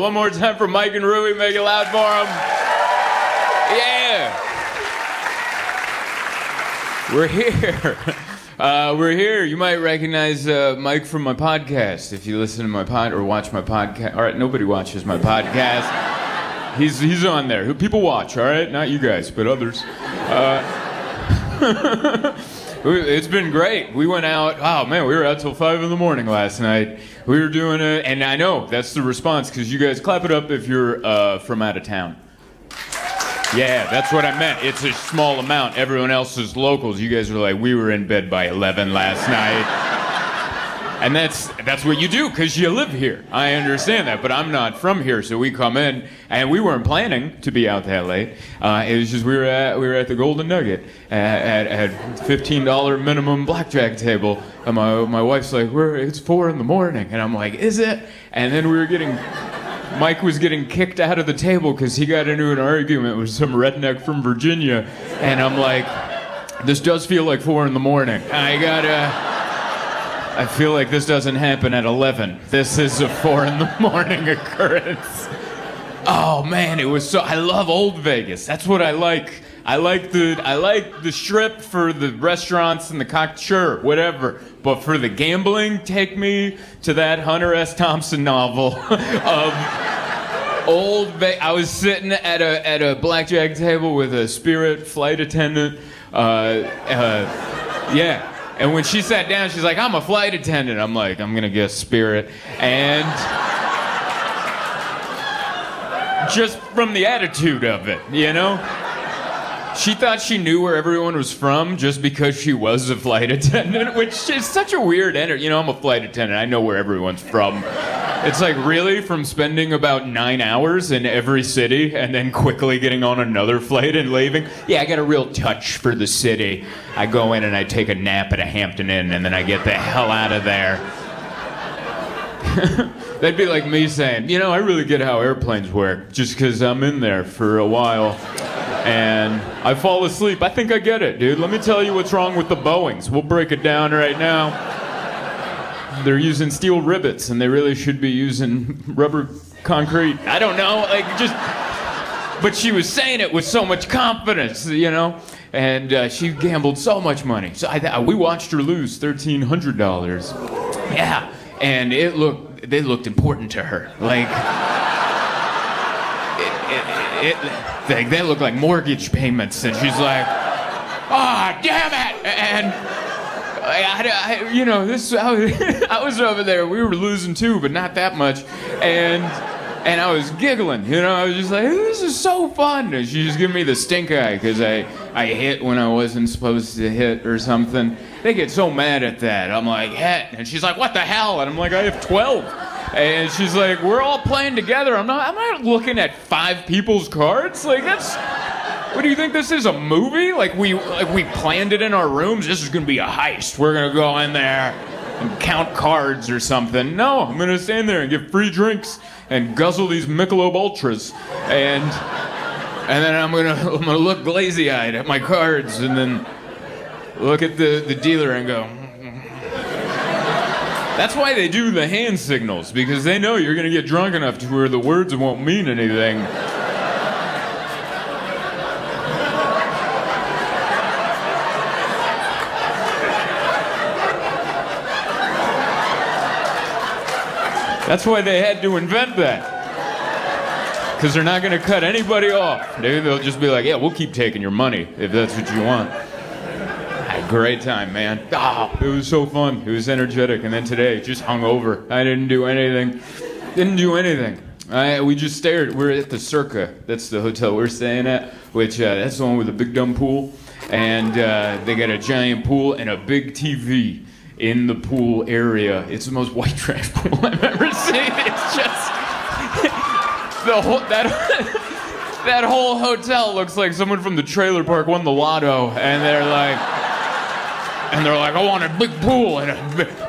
One more time for Mike and Rui. Make it loud for them. Yeah. We're here. We're here. You might recognize Mike from my podcast if you listen to my or watch my podcast. All right, nobody watches my podcast. He's on there. People watch, all right? Not you guys, but others. It's been great. We went out. Oh, man, we were out till 5 in the morning last night. We were doing it, and I know that's the response, because you guys clap it up if you're from out of town. Yeah, that's what I meant. It's a small amount. Everyone else is locals. You guys are like, we were in bed by 11 last night. And that's what you do, because you live here. I understand that, but I'm not from here, so we come in, and we weren't planning to be out that late. It was just we were at the Golden Nugget at $15 minimum blackjack table, and my wife's like, it's 4 in the morning, and I'm like, is it? And then Mike was getting kicked out of the table because he got into an argument with some redneck from Virginia, and I'm like, this does feel like 4 in the morning. I feel like this doesn't happen at 11. This is a 4 in the morning occurrence. Oh man, it was I love old Vegas. That's what I like. I like the strip for the restaurants and the sure, whatever. But for the gambling, take me to that Hunter S. Thompson novel of old Vegas. I was sitting at a blackjack table with a Spirit flight attendant. Yeah. And when she sat down, she's like, I'm a flight attendant. I'm like, I'm gonna guess Spirit. And just from the attitude of it, you know? She thought she knew where everyone was from just because she was a flight attendant, which is such a weird energy. You know, I'm a flight attendant. I know where everyone's from. It's like, really? From spending about 9 hours in every city and then quickly getting on another flight and leaving? Yeah, I got a real touch for the city. I go in and I take a nap at a Hampton Inn and then I get the hell out of there. That'd be like me saying, you know, I really get how airplanes work just because I'm in there for a while. And I fall asleep. I think I get it, dude. Let me tell you what's wrong with the Boeings. We'll break it down right now. They're using steel rivets, and they really should be using rubber concrete. I don't know, but she was saying it with so much confidence, you know? And she gambled so much money. So we watched her lose $1,300. Yeah, and they looked important to her. Like, they look like mortgage payments, and she's like, "Ah, damn it!" And I was over there. We were losing too, but not that much. And I was giggling. You know, I was just like, "This is so fun." And she just gave me the stink eye because I hit when I wasn't supposed to hit or something. They get so mad at that. I'm like, "Hit," and she's like, "What the hell?" And I'm like, "I have 12." And she's like, "We're all playing together. I'm not looking at 5 people's cards. Like, that's, what do you think this is, a movie? Like we planned it in our rooms. This is gonna be a heist. We're gonna go in there and count cards or something. No, I'm gonna stand there and get free drinks and guzzle these Michelob Ultras, and then I'm gonna look glazy-eyed at my cards and then look at the dealer and go." That's why they do the hand signals, because they know you're going to get drunk enough to where the words won't mean anything. That's why they had to invent that. Because they're not going to cut anybody off. They'll just be like, yeah, we'll keep taking your money if that's what you want. Great time, man. Oh, it was so fun. It was energetic. And then today, just hung over. I didn't do anything. We just stared. We're at the Circa. That's the hotel we're staying at, which that's the one with a big dumb pool. And they got a giant pool and a big TV in the pool area. It's the most white trash pool I've ever seen. It's just that whole hotel looks like someone from the trailer park won the lotto, and they're like, I want a big pool and a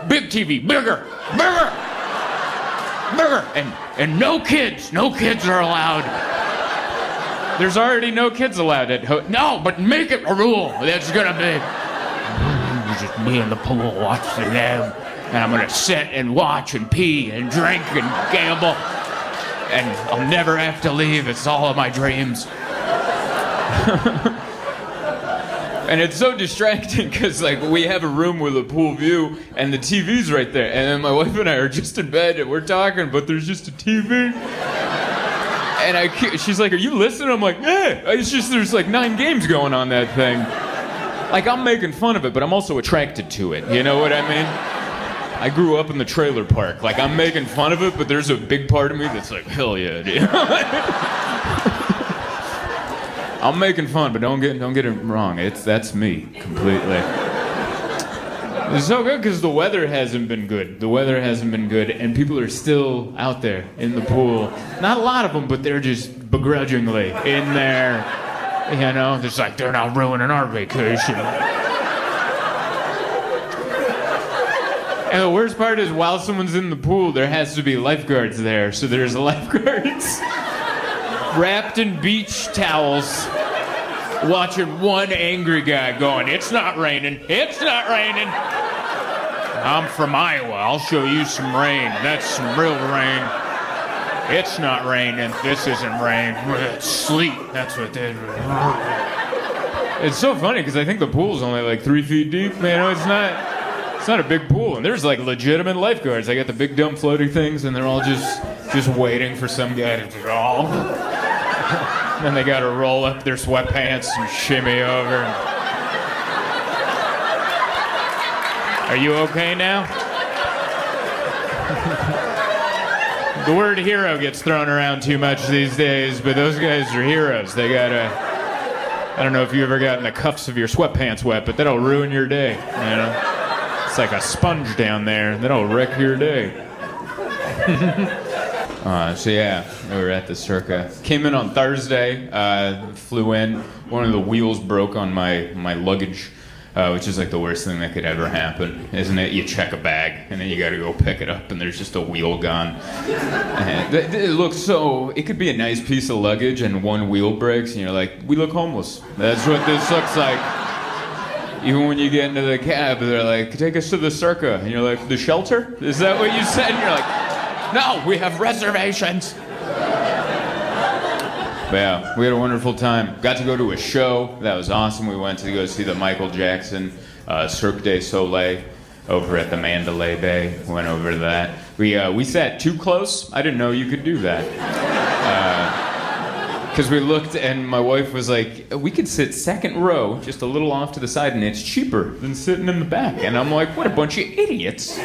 big TV, bigger, and no kids are allowed. There's already no kids allowed at no, but make it a rule. That's gonna be just me in the pool watching them, and I'm gonna sit and watch and pee and drink and gamble. And I'll never have to leave. It's all of my dreams. And it's so distracting because, like, we have a room with a pool view and the TV's right there. And then my wife and I are just in bed and we're talking, but there's just a TV. And she's like, are you listening? I'm like, yeah. It's just there's like 9 games going on that thing. Like, I'm making fun of it, but I'm also attracted to it. You know what I mean? I grew up in the trailer park. Like, I'm making fun of it, but there's a big part of me that's like, hell yeah, dude. I'm making fun, but don't get it wrong. That's me completely. It's so good because the weather hasn't been good. The weather hasn't been good, and people are still out there in the pool. Not a lot of them, but they're just begrudgingly in there. You know, it's like they're not ruining our vacation. And the worst part is, while someone's in the pool, there has to be lifeguards there. So there's lifeguards wrapped in beach towels, watching one angry guy going, it's not raining, it's not raining. I'm from Iowa, I'll show you some rain. That's some real rain. It's not raining, this isn't rain, it's sleet, that's what it is. It's so funny because I think the pool's only like 3 feet deep. Man, it's not a big pool, and there's like legitimate lifeguards. They got the big dumb floaty things, and they're all just waiting for some guy to draw. Then they gotta roll up their sweatpants and shimmy over. Are you okay now? The word hero gets thrown around too much these days, but those guys are heroes. They gotta... I don't know if you've ever gotten the cuffs of your sweatpants wet, but that'll ruin your day, you know? It's like a sponge down there. That'll wreck your day. So yeah, we were at the Circa. Came in on Thursday, flew in. One of the wheels broke on my luggage, which is like the worst thing that could ever happen, isn't it? You check a bag, and then you gotta go pick it up, and there's just a wheel gone. And it looks so... It could be a nice piece of luggage, and one wheel breaks, and you're like, we look homeless. That's what this looks like. Even when you get into the cab, they're like, take us to the Circa. And you're like, the shelter? Is that what you said? And you're like, no, we have reservations. But yeah, we had a wonderful time. Got to go to a show. That was awesome. We went to go see the Michael Jackson Cirque du Soleil over at the Mandalay Bay. Went over to that. We sat too close. I didn't know you could do that. Because we looked and my wife was like, we could sit second row, just a little off to the side, and it's cheaper than sitting in the back. And I'm like, what a bunch of idiots.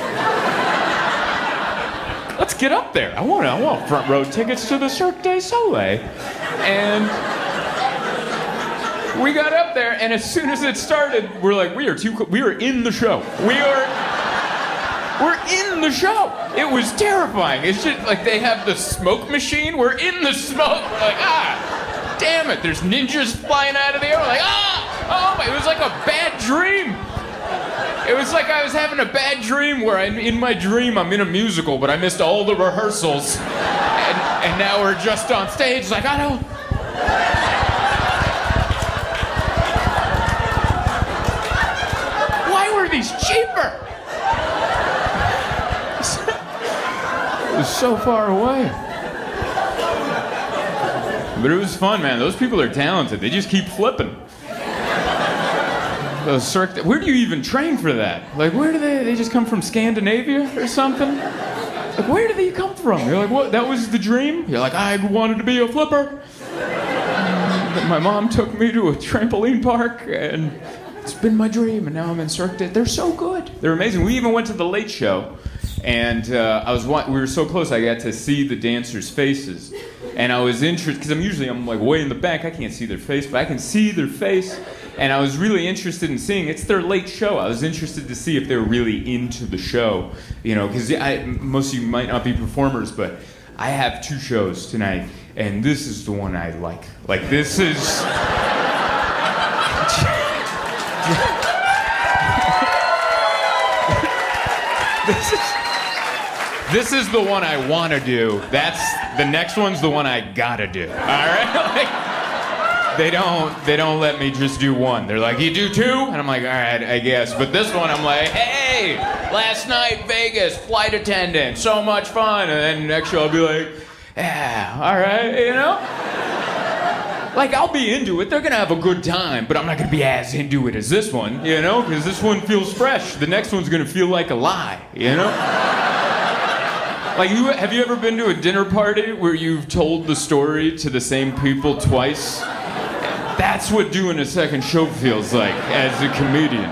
Let's get up there. I want front row tickets to the Cirque du Soleil. And we got up there, and as soon as it started, we're like, we are in the show. We're in the show. It was terrifying. It's just like they have the smoke machine. We're in the smoke. We're like, damn it. There's ninjas flying out of the air. We're like, oh my, it was like a bad dream. It was like I was having a bad dream where in my dream I'm in a musical, but I missed all the rehearsals. And now we're just on stage like, I don't... Why were these cheaper? It was so far away. But it was fun, man. Those people are talented. They just keep flipping. Those Cirque... Where do you even train for that? Like, where do they just come from Scandinavia or something? Like, where do they come from? You're like, what? That was the dream? You're like, I wanted to be a flipper. My mom took me to a trampoline park, and it's been my dream, and now I'm in Cirque. They're so good. They're amazing. We even went to the Late Show, and we were so close, I got to see the dancers' faces. And I was interested, because I'm like way in the back, I can't see their face, but I can see their face. And I was really interested in seeing, it's their late show. I was interested to see if they were really into the show. You know, because most of you might not be performers, but I have 2 shows tonight, and this is the one I like. Like, this is... This is the one I want to do. The next one's the one I gotta do. All right? Like, they don't let me just do one. They're like, you do 2? And I'm like, all right, I guess. But this one, I'm like, hey, last night, Vegas, flight attendant, so much fun. And then next show, I'll be like, yeah, all right, you know? Like, I'll be into it. They're gonna have a good time, but I'm not gonna be as into it as this one, you know? Because this one feels fresh. The next one's gonna feel like a lie, you know? Like, have you ever been to a dinner party where you've told the story to the same people twice? That's what doing a second show feels like as a comedian.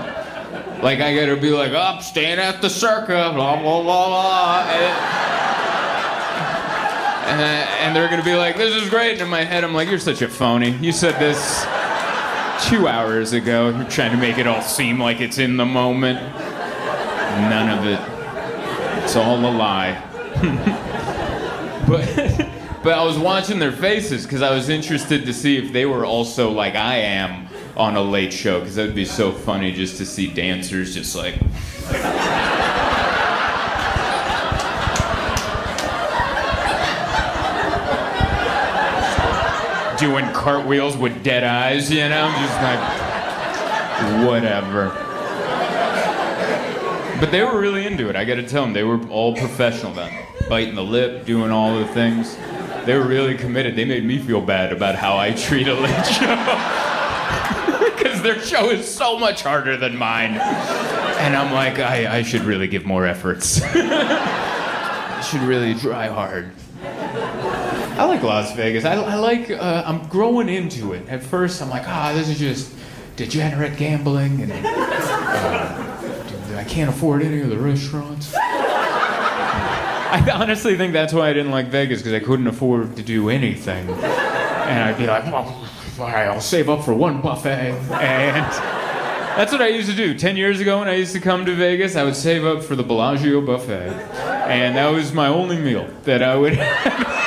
Like, I gotta be like, oh, I'm staying at the Circa, blah, blah, blah, blah. And they're gonna be like, this is great. And in my head, I'm like, you're such a phony. You said this 2 hours ago. You're trying to make it all seem like it's in the moment. None of it. It's all a lie. But I was watching their faces because I was interested to see if they were also like I am on a late show, because that would be so funny just to see dancers just like... doing cartwheels with dead eyes, you know? Just like, whatever. But they were really into it, I gotta tell them. They were all professional then. Biting the lip, doing all the things. They were really committed. They made me feel bad about how I treat a late show. Because their show is so much harder than mine. And I'm like, I should really give more efforts. I should really try hard. I like Las Vegas. I like, I'm growing into it. At first, I'm like, this is just degenerate gambling, and I can't afford any of the restaurants. I honestly think that's why I didn't like Vegas, because I couldn't afford to do anything. And I'd be like, well, all right, I'll save up for one buffet. And that's what I used to do. 10 years ago when I used to come to Vegas, I would save up for the Bellagio buffet. And that was my only meal that I would have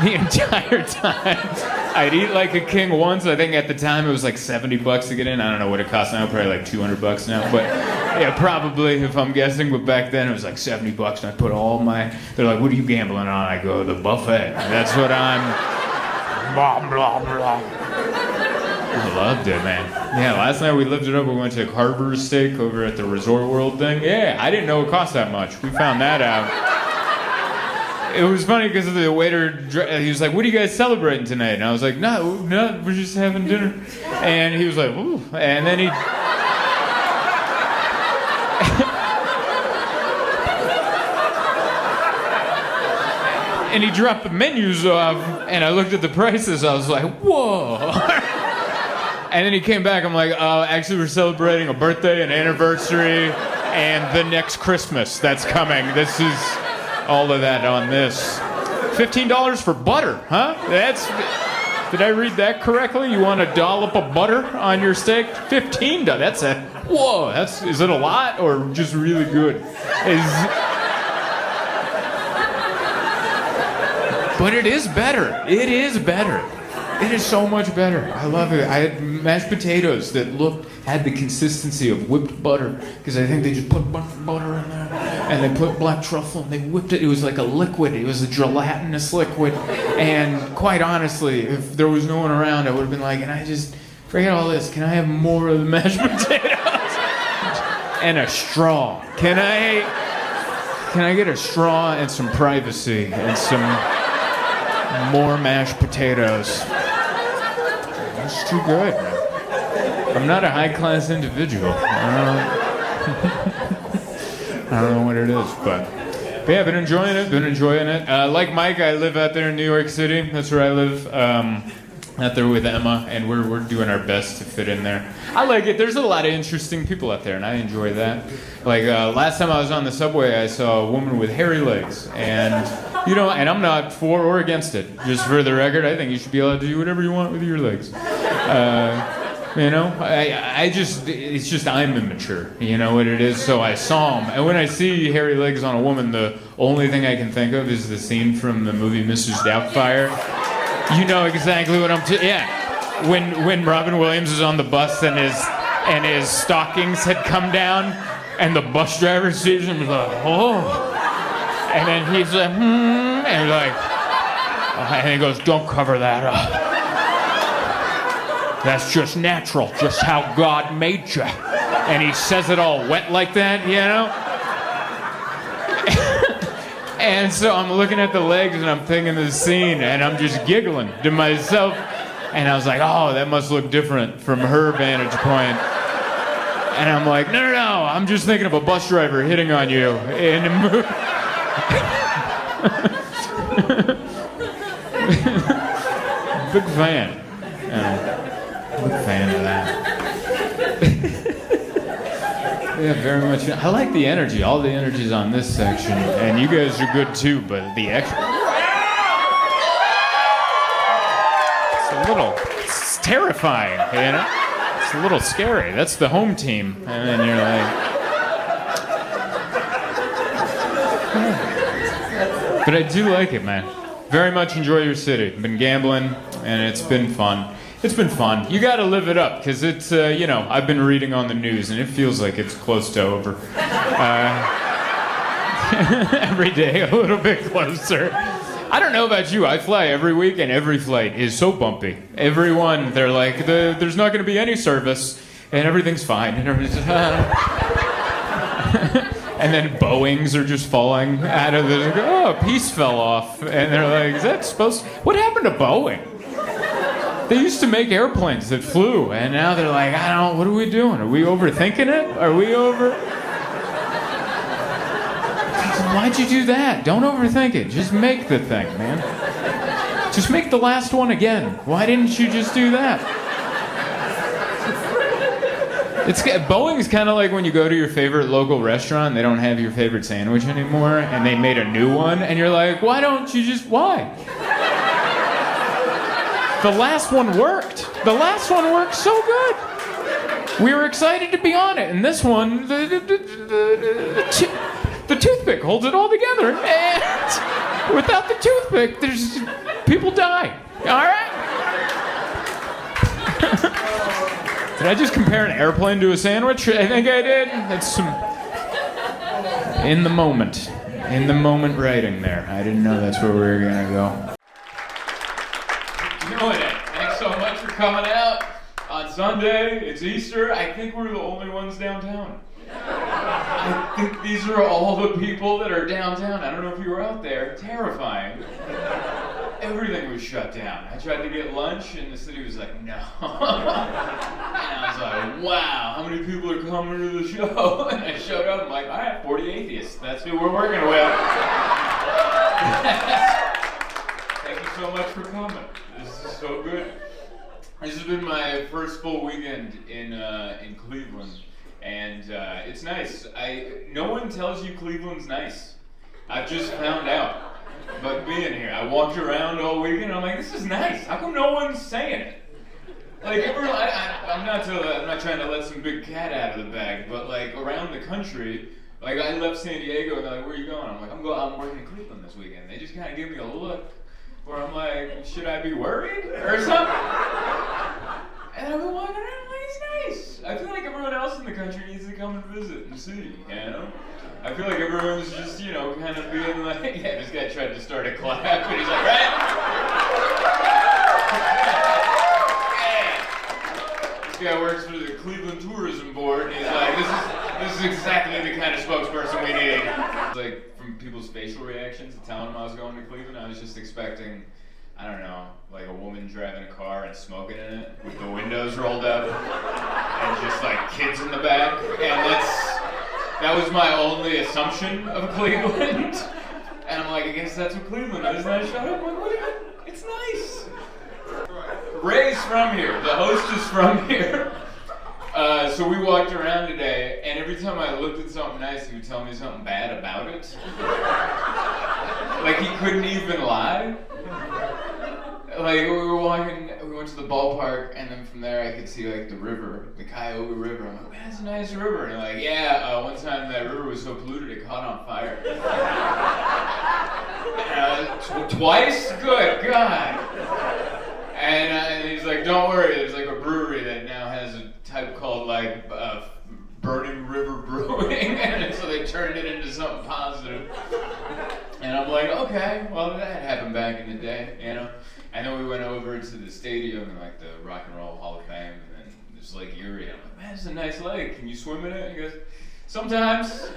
the entire time. I'd eat like a king once. I think at the time it was like $70 to get in. I don't know what it costs now, probably like $200 now. But yeah, probably, if I'm guessing. But back then it was like $70, and I put all my... They're like, what are you gambling on? I go, the buffet. That's what I'm... Blah, blah, blah. I loved it, man. Yeah, last night we lived it up. We went to Carver's Steak over at the Resort World thing. Yeah, I didn't know it cost that much. We found that out. It was funny because the waiter, he was like, what are you guys celebrating tonight? And I was like, no, we're just having dinner. And he was like, ooh. And then he... and he dropped the menus off, and I looked at the prices. I was like, whoa. And then he came back. I'm like, actually, we're celebrating a birthday, an anniversary, and the next Christmas that's coming. This is... all of that on this. $15 for butter, huh? Did I read that correctly? You want a dollop of butter on your steak? $15. That's a... Whoa, is it a lot or just really good? But it is better. It is better. It is so much better. I love it. I had mashed potatoes that had the consistency of whipped butter, because I think they just put butter in there, and they put black truffle, and they whipped it. It was like a liquid. It was a gelatinous liquid. And quite honestly, if there was no one around, I would have been like, and I just, forget all this. Can I have more of the mashed potatoes? And a straw. Can I get a straw and some privacy and some more mashed potatoes? It's too good, man. I'm not a high-class individual. I don't know what it is, but yeah, been enjoying it. Like Mike, I live out there in New York City. That's where I live. Out there with Emma, and we're doing our best to fit in there. I like it. There's a lot of interesting people out there, and I enjoy that. Like last time I was on the subway, I saw a woman with hairy legs, and and I'm not for or against it. Just for the record, I think you should be allowed to do whatever you want with your legs. It's just I'm immature. You know what it is? So I saw him, and when I see hairy legs on a woman, the only thing I can think of is the scene from the movie Mrs. Doubtfire. You know exactly what yeah. When Robin Williams is on the bus and his stockings had come down, and the bus driver sees him and is like, oh. And then he's like, and like, and he goes, don't cover that up. That's just natural, just how God made you. And he says it all wet like that, And so I'm looking at the legs and I'm thinking of the scene and I'm just giggling to myself. And I was like, oh, that must look different from her vantage point. And I'm like, no, I'm just thinking of a bus driver hitting on you in a movie. Big fan. Big fan of that. Yeah, very much. I like the energy. All the energy's on this section. And you guys are good too, but the extra... It's terrifying, you know? It's a little scary. That's the home team. And then you're like... But I do like it, man. Very much enjoy your city. Been gambling, and it's been fun. It's been fun. You gotta live it up, because it's, I've been reading on the news, and it feels like it's close to over. Every day, a little bit closer. I don't know about you. I fly every week, and every flight is so bumpy. Everyone, they're like, there's not going to be any service, and everything's fine. And everything's and then Boeings are just falling out of the... Oh, a piece fell off. And they're like, is that supposed... What happened to Boeing? They used to make airplanes that flew, and now they're like, I don't know, what are we doing? Are we overthinking it? Are we over... Why'd you do that? Don't overthink it. Just make the thing, man. Just make the last one again. Why didn't you just do that? Boeing's kind of like when you go to your favorite local restaurant and they don't have your favorite sandwich anymore and they made a new one and you're like, why? The last one worked. The last one worked so good. We were excited to be on it, and this one, the toothpick holds it all together, and without the toothpick, people die. All right? Did I just compare an airplane to a sandwich? I think I did. That's some in the moment writing there. I didn't know that's where we were gonna go. Doing it. Thanks so much for coming out on Sunday. It's Easter. I think we're the only ones downtown. I think these are all the people that are downtown. I don't know if you were out there. Terrifying. Everything was shut down. I tried to get lunch and the city was like, no. And I was like, wow, how many people are coming to the show? And I showed up, I'm like, all right, 40 atheists. That's who we're working with. Thank you so much for coming. This is so good. This has been my first full weekend in Cleveland. And it's nice. No one tells you Cleveland's nice. I've just found out. But being here, I walked around all weekend. I'm like, this is nice. How come no one's saying it? Like, I'm not trying to let some big cat out of the bag, but like around the country, like I left San Diego and they're like, where are you going? I'm like, I'm working in Cleveland this weekend. They just kind of give me a look where I'm like, should I be worried or something? And I've been walking around. It's nice. I feel like everyone else in the country needs to come and visit and see, you know? I feel like everyone's just, kind of being like, yeah, this guy tried to start a clap, and he's like, right? Yeah. This guy works for the Cleveland Tourism Board, and he's like, this is exactly the kind of spokesperson we need. Like, from people's facial reactions to telling them I was going to Cleveland, I was just expecting, I don't know, like a woman driving a car and smoking in it with the windows rolled up and just like kids in the back. And that was my only assumption of Cleveland. And I'm like, I guess that's what Cleveland is. And I showed up, I'm like, what is it? It's nice. Ray's from here. The host is from here. So we walked around today, and every time I looked at something nice, he would tell me something bad about it. Like he couldn't even lie. Like we were walking, we went to the ballpark, and then from there I could see like the river, the Cuyahoga River. I'm like, man, that's a nice river. And they're like, yeah, one time that river was so polluted it caught on fire. Twice? Good God. And he's like, don't worry, there's like a brewery that now has a type called like Burning River Brewing, and so they turned it into something positive. And I'm like, okay, well that happened back in the day, And then we went over to the stadium and like the Rock and Roll Hall of Fame, and then there's Lake Erie. And I'm like, man, it's a nice lake. Can you swim in it? He goes, sometimes.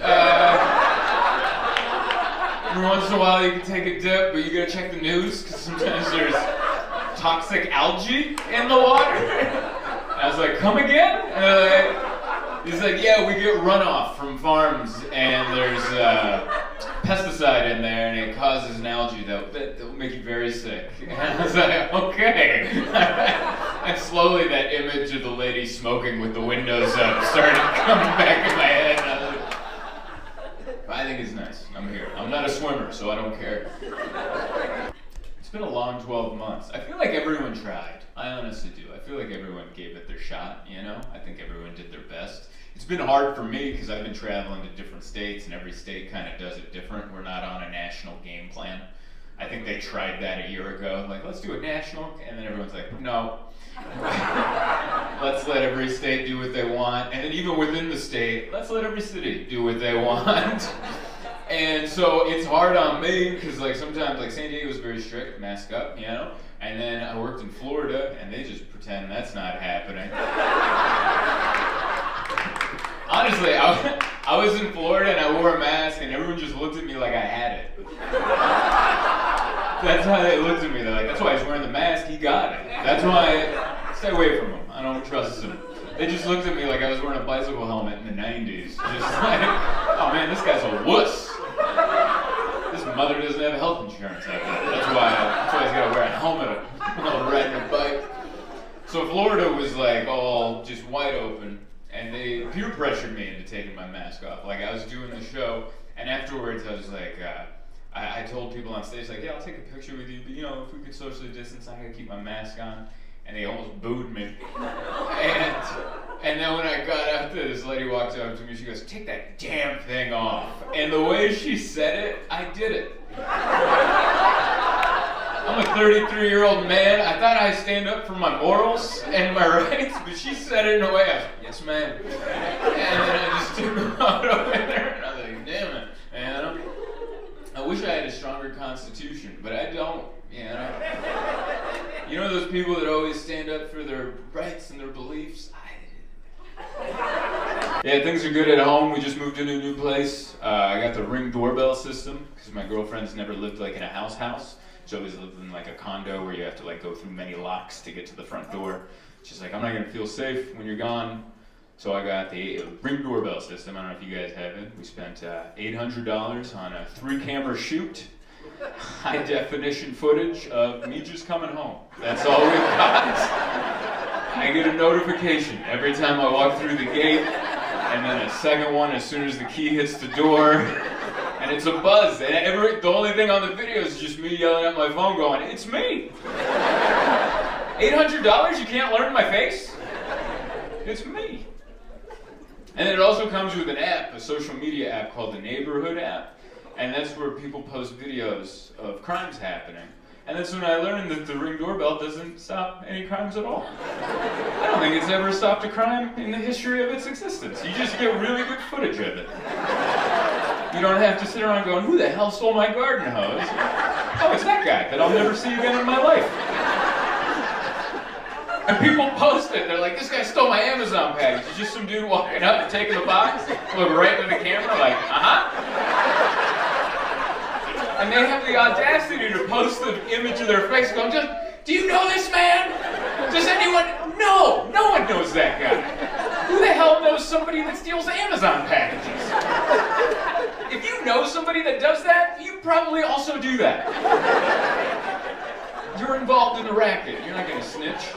Every once in a while you can take a dip, but you gotta check the news, because sometimes there's toxic algae in the water. I was like, come again? He's like, yeah, we get runoff from farms, and there's pesticide in there, and it causes an algae that will make you very sick. And I was like, okay. And slowly that image of the lady smoking with the windows up started coming back in my head. And I was like, I think it's nice. I'm here. I'm not a swimmer, so I don't care. It's been a long 12 months. I feel like everyone tried. I honestly do. I feel like everyone gave it their shot, you know? I think everyone did their best. It's been hard for me because I've been traveling to different states, and every state kind of does it different. We're not on a national game plan. I think they tried that a year ago. Like, let's do a national, and then everyone's like, no. Let's let every state do what they want. And then even within the state, let's let every city do what they want. And so it's hard on me because like sometimes like San Diego was very strict, mask up, you know? And then I worked in Florida and they just pretend that's not happening. Honestly, I was in Florida and I wore a mask and everyone just looked at me like I had it. That's how they looked at me. They're like, that's why he's wearing the mask, he got it. That's why, stay away from him. I don't trust him. They just looked at me like I was wearing a bicycle helmet in the 90s. Just like, oh man, this guy's a wuss. His mother doesn't have health insurance out there. That's why he's got to wear a helmet while riding a bike. So Florida was like all just wide open, and they peer pressured me into taking my mask off. Like I was doing the show, and afterwards I was like, I told people on stage, like, yeah, I'll take a picture with you, but you know, if we could socially distance, I gotta keep my mask on. And they almost booed me. And then when I got out there, this lady walked up to me, she goes, take that damn thing off. And the way she said it, I did it. I'm a 33-year-old man. I thought I'd stand up for my morals and my rights, but she said it in a way I was like, yes, ma'am. And then I just took them out over there, and I was like, damn it, man. I wish I had a stronger constitution, but I don't, you know. You know those people that always stand up for their rights and their beliefs? Yeah, things are good at home. We just moved into a new place. I got the Ring doorbell system because my girlfriend's never lived like in a house. She always lived in like a condo where you have to like go through many locks to get to the front door. She's like, I'm not gonna feel safe when you're gone. So I got the Ring doorbell system. I don't know if you guys have it. We spent $800 on a 3-camera shoot. High definition footage of me just coming home. That's all we've got. I get a notification every time I walk through the gate, and then a second one as soon as the key hits the door, and it's a buzz. And the only thing on the video is just me yelling at my phone going, it's me. $800? You can't learn my face? It's me. And then it also comes with an app, a social media app called the Neighborhood app. And that's where people post videos of crimes happening. And that's when I learned that the Ring doorbell doesn't stop any crimes at all. I don't think it's ever stopped a crime in the history of its existence. You just get really good footage of it. You don't have to sit around going, who the hell stole my garden hose? Oh, it's that guy that I'll never see again in my life. And people post it. They're like, this guy stole my Amazon package. It's just some dude walking up and taking the box, look right into the camera like, uh-huh. And they have the audacity to post the image of their face going, do you know this man? Does anyone? No one knows that guy. Who the hell knows somebody that steals Amazon packages? If you know somebody that does that, you probably also do that. You're involved in the racket. You're not going to snitch.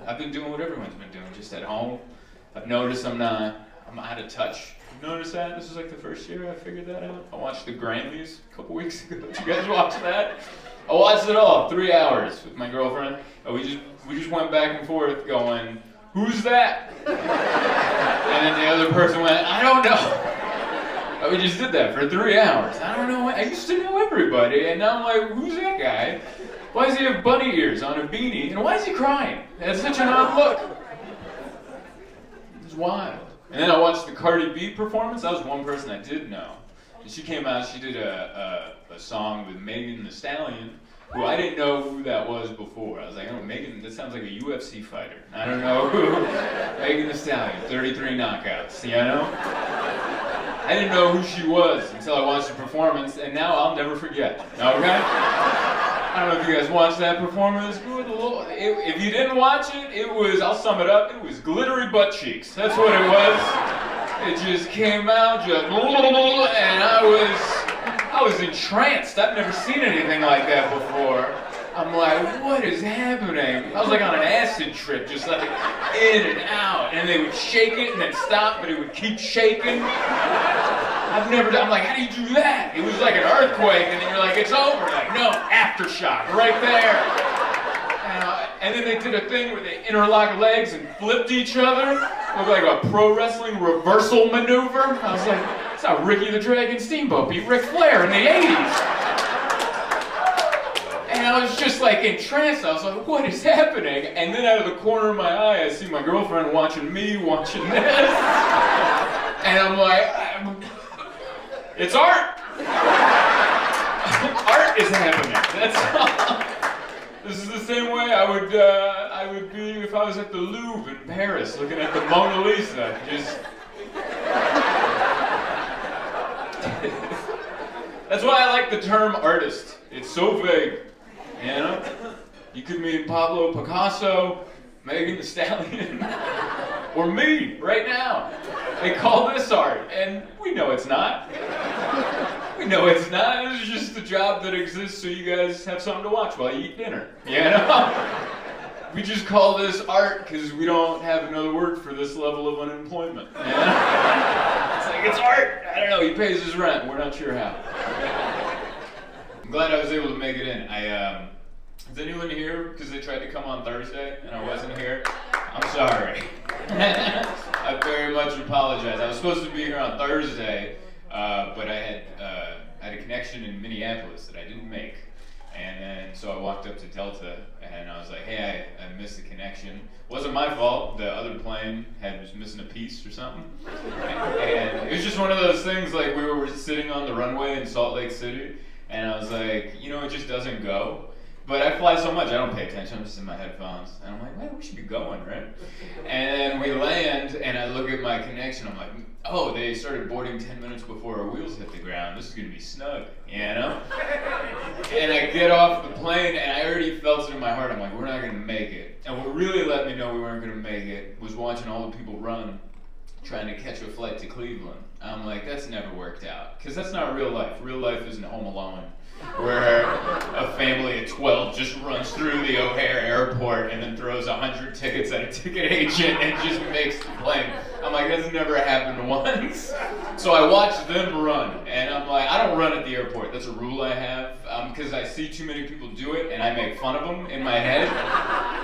I've been doing what everyone's been doing, just at home. I've noticed I'm out of touch. Notice that? This is like the first year I figured that out. I watched the Grammys a couple weeks ago. Did you guys watch that? I watched it all, 3 hours with my girlfriend. We just went back and forth going, who's that? And then the other person went, I don't know. And we just did that for 3 hours. I don't know. I used to know everybody, and now I'm like, who's that guy? Why does he have bunny ears on a beanie? And why is he crying? That's such an odd look. It's wild. And then I watched the Cardi B performance. That was one person I did know. And she came out, she did a song with Megan Thee Stallion, who I didn't know who that was before. I was like, oh, Megan, that sounds like a UFC fighter. I don't know who. Megan Thee Stallion, 33 knockouts, you know? I didn't know who she was until I watched the performance, and now I'll never forget. Okay? I don't know if you guys watched that performance. If you didn't watch it, it was, I'll sum it up, it was glittery butt cheeks. That's what it was. It just came out, just, and I was entranced. I've never seen anything like that before. I'm like, what is happening? I was like on an acid trip, just like in and out. And they would shake it and then stop, but it would keep shaking. I'm like, how do you do that? It was like an earthquake, and then you're like, it's over. Like, no, aftershock, right there. And then they did a thing where they interlocked legs and flipped each other. It looked like a pro wrestling reversal maneuver. I was like, that's how Ricky the Dragon Steamboat beat Ric Flair in the 80s. And I was just like entranced. I was like, what is happening? And then out of the corner of my eye, I see my girlfriend watching me, watching this. And I'm like, it's art. Art is happening. That's all. This is the same way I would be if I was at the Louvre in Paris looking at the Mona Lisa. Just. That's why I like the term artist. It's so vague. You know? You could mean Pablo Picasso, Megan Thee Stallion, or me right now. They call this art, and we know it's not. We know it's not. It's just a job that exists so you guys have something to watch while you eat dinner. You know? We just call this art because we don't have another word for this level of unemployment. You know? It's like, it's art. I don't know. He pays his rent. We're not sure how. I'm glad I was able to make it in. Is anyone here because they tried to come on Thursday and I wasn't here? I'm sorry. I very much apologize. I was supposed to be here on Thursday, but I had a connection in Minneapolis that I didn't make. And then, so I walked up to Delta and I was like, hey, I missed the connection. Wasn't my fault. The other plane was missing a piece or something. And it was just one of those things, like we were sitting on the runway in Salt Lake City and I was like, you know, it just doesn't go. But I fly so much, I don't pay attention. I'm just in my headphones. And I'm like, well, we should be going, right? And we land, and I look at my connection. I'm like, oh, they started boarding 10 minutes before our wheels hit the ground. This is going to be snug, you know? And I get off the plane, and I already felt it in my heart. I'm like, we're not going to make it. And what really let me know we weren't going to make it was watching all the people run, trying to catch a flight to Cleveland. I'm like, that's never worked out. Because that's not real life. Real life isn't Home Alone, where a family of 12 just runs through the O'Hare airport and then throws 100 tickets at a ticket agent and just makes the plane. I'm like, that's never happened once. So I watched them run, and I'm like, I don't run at the airport. That's a rule I have, because I see too many people do it, and I make fun of them in my head,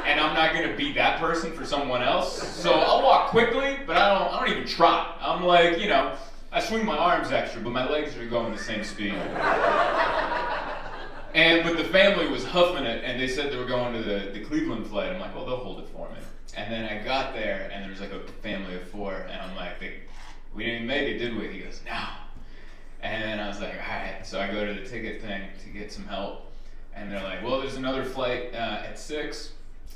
and I'm not going to be that person for someone else. So I'll walk quickly, but I don't even trot. I'm like, you know, I swing my arms extra, but my legs are going the same speed. But the family was huffing it, and they said they were going to the Cleveland flight. I'm like, well, they'll hold it for me. And then I got there, and there was like a family of 4, and I'm like, we didn't make it, did we? He goes, no. And I was like, all right. So I go to the ticket thing to get some help, and they're like, well, there's another flight at 6,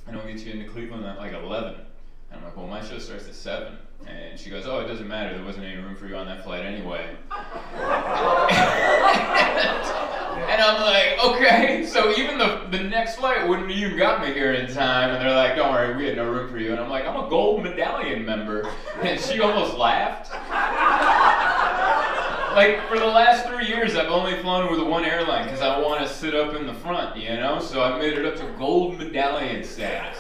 and we'll get you into Cleveland at like 11. And I'm like, well, my show starts at 7. And she goes, oh, it doesn't matter. There wasn't any room for you on that flight anyway. And I'm like, okay. So even the next flight wouldn't have even got me here in time. And they're like, don't worry, we had no room for you. And I'm like, I'm a gold medallion member. And she almost laughed. Like, for the last 3 years, I've only flown with one airline because I want to sit up in the front, you know? So I made it up to gold medallion status.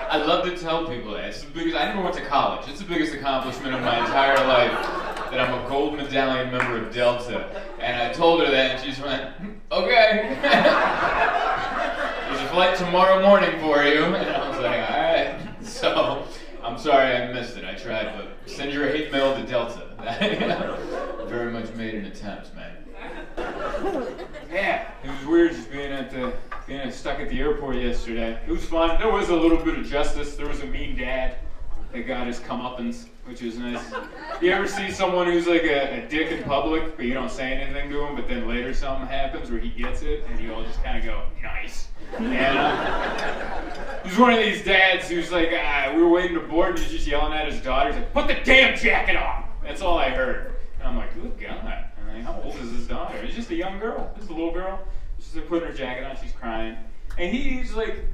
I love to tell people that. It's the biggest, I never went to college. It's the biggest accomplishment of my entire life that I'm a gold medallion member of Delta. And I told her that, and she just went, okay. There's a flight tomorrow morning for you. And I was like, all right. So, I'm sorry I missed it. I tried, but send your hate mail to Delta. Very much made an attempt, man. Yeah, it was weird just being stuck at the airport yesterday. It was fun. There was a little bit of justice. There was a mean dad that got his comeuppance, which was nice. You ever see someone who's like a dick in public, but you don't say anything to him, but then later something happens where he gets it, and you all just kind of go, nice. And he's one of these dads who's like, we were waiting to board, and he's just yelling at his daughter. He's like, put the damn jacket on! That's all I heard. And I'm like, good is his daughter. It's just a young girl, just a little girl. She's like putting her jacket on, she's crying. And he's like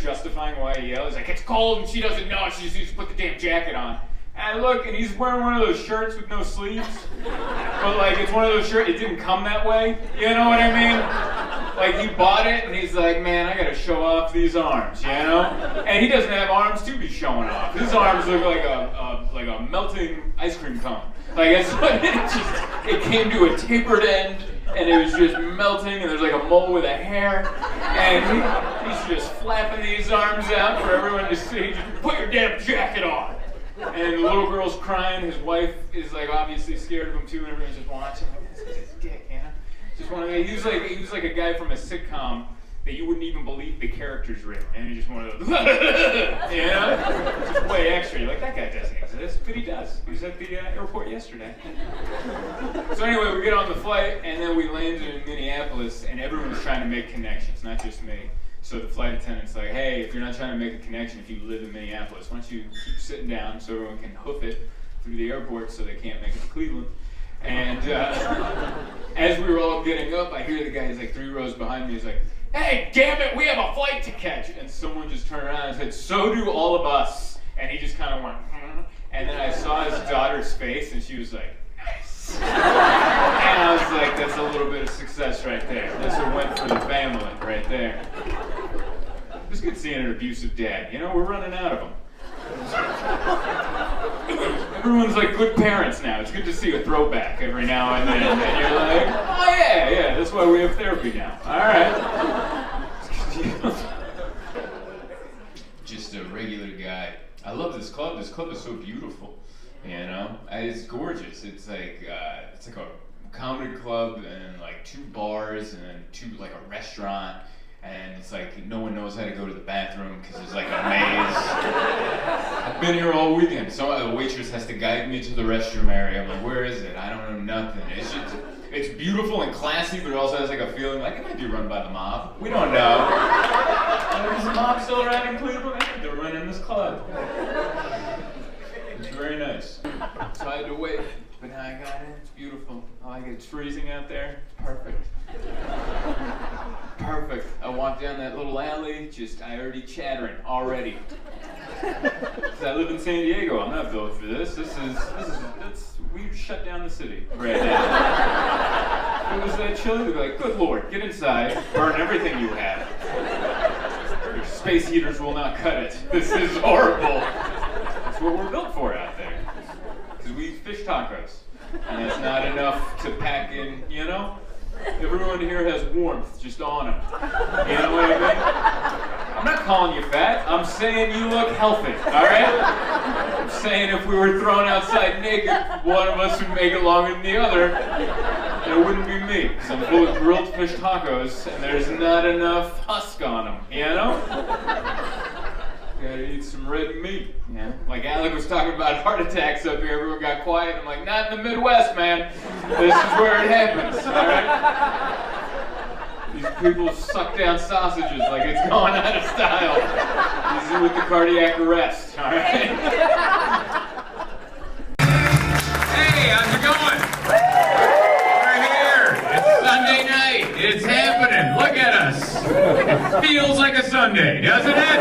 justifying why he yells. He's like, it's cold and she doesn't know, she just needs to put the damn jacket on. And I look, and he's wearing one of those shirts with no sleeves. But like, it's one of those shirts, it didn't come that way. You know what I mean? Like, he bought it, and he's like, man, I gotta show off these arms, you know? And he doesn't have arms to be showing off. His arms look like a melting ice cream cone. Like, it came to a tapered end, and it was just melting, and there's like a mole with a hair, and he's just flapping these arms out for everyone to see. Just put your damn jacket on. And the little girl's crying. His wife is like obviously scared of him too, and everyone's just watching. This is his dick, you know? Just one of the, he was like a guy from a sitcom that you wouldn't even believe the character's real, and he's just one of those, you know? Just way extra. You're like, that guy doesn't exist, but he does. He was at the airport yesterday. So anyway, we get on the flight, and then we landed in Minneapolis, and everyone was trying to make connections, not just me. So the flight attendant's like, hey, if you're not trying to make a connection, if you live in Minneapolis, why don't you keep sitting down so everyone can hoof it through the airport so they can't make it to Cleveland. And as we were all getting up, I hear the guy, he's like 3 rows behind me, he's like, hey, damn it, we have a flight to catch. And someone just turned around and said, so do all of us. And he just kind of went, and then I saw his daughter's face, and she was like, nice. And I was like, that's a little bit of success right there. That's a win for the family right there. It was good seeing an abusive dad. You know, we're running out of them. Everyone's like good parents now. It's good to see a throwback every now and then. And you're like, oh yeah, that's why we have therapy now. All right. Just a regular guy. I love this club. This club is so beautiful. You know, it's gorgeous. It's like a comedy club and like 2 bars and then 2 like a restaurant. And it's like no one knows how to go to the bathroom because there's like a maze. I've been here all weekend. So the waitress has to guide me to the restroom area. I'm like, where is it? I don't know nothing. It's beautiful and classy, but it also has like a feeling like it might be run by the mob. We don't know. Is the mob still around in Cleveland? I think they're running this club. It's very nice. So I had to wait, but now I got it. It's beautiful. I like it. It's freezing out there. It's perfect. Perfect. I walked down that little alley, I already chattering already. I live in San Diego. I'm not built for this. We shut down the city right now. If it was that chilly, we'd be like, good Lord, get inside, burn everything you have. Your space heaters will not cut it. This is horrible. That's what we're built for out there. Because we eat fish tacos. And it's not enough to pack in, you know? Everyone here has warmth just on them. You know what I mean? I'm not calling you fat. I'm saying you look healthy, all right? I'm saying if we were thrown outside naked, one of us would make it longer than the other. And it wouldn't be me, because I'm full of grilled fish tacos, and there's not enough husk on them, you know? Gotta eat some red meat, yeah. Like Alec was talking about heart attacks up here, everyone got quiet. I'm like, not in the Midwest, man. This is where it happens, all right? These people suck down sausages like it's going out of style. Easy with the cardiac arrest, all right? Hey, how's it going? We're here. It's Sunday night. It's happening. Look at us. Feels like a Sunday, doesn't it?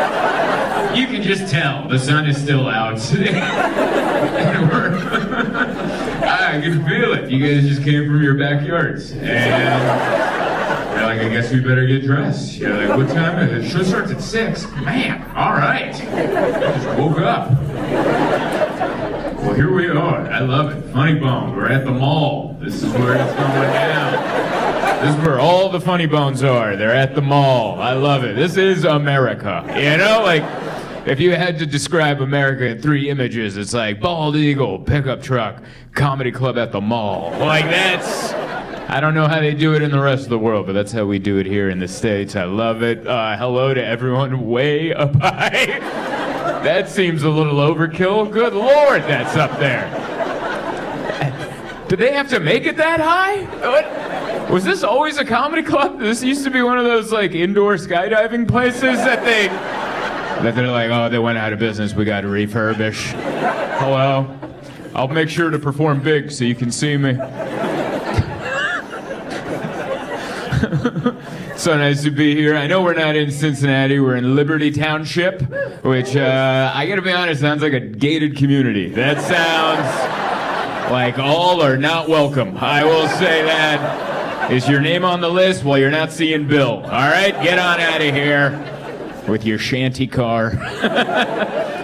You can just tell the sun is still out today. I can feel it. You guys just came from your backyards. And you're like, I guess we better get dressed. You're like, what time is it? The show starts at 6. Man, all right. I just woke up. Well, here we are. I love it. Funny Bone. We're at the mall. This is where it's going down. This is where all the funny bones are. They're at the mall. I love it. This is America. You know, like, if you had to describe America in 3 images, it's like bald eagle, pickup truck, comedy club at the mall. Like, that's... I don't know how they do it in the rest of the world, but that's how we do it here in the States. I love it. Hello to everyone way up high. That seems a little overkill. Good Lord, that's up there. Did they have to make it that high? What? Was this always a comedy club? This used to be one of those like indoor skydiving places that they're like, oh, they went out of business. We got to refurbish. Hello. I'll make sure to perform big so you can see me. So nice to be here. I know we're not in Cincinnati. We're in Liberty Township, which, I gotta be honest, sounds like a gated community. That sounds like all are not welcome. I will say that. Is your name on the list? Well, you're not seeing Bill. All right? Get on out of here with your shanty car.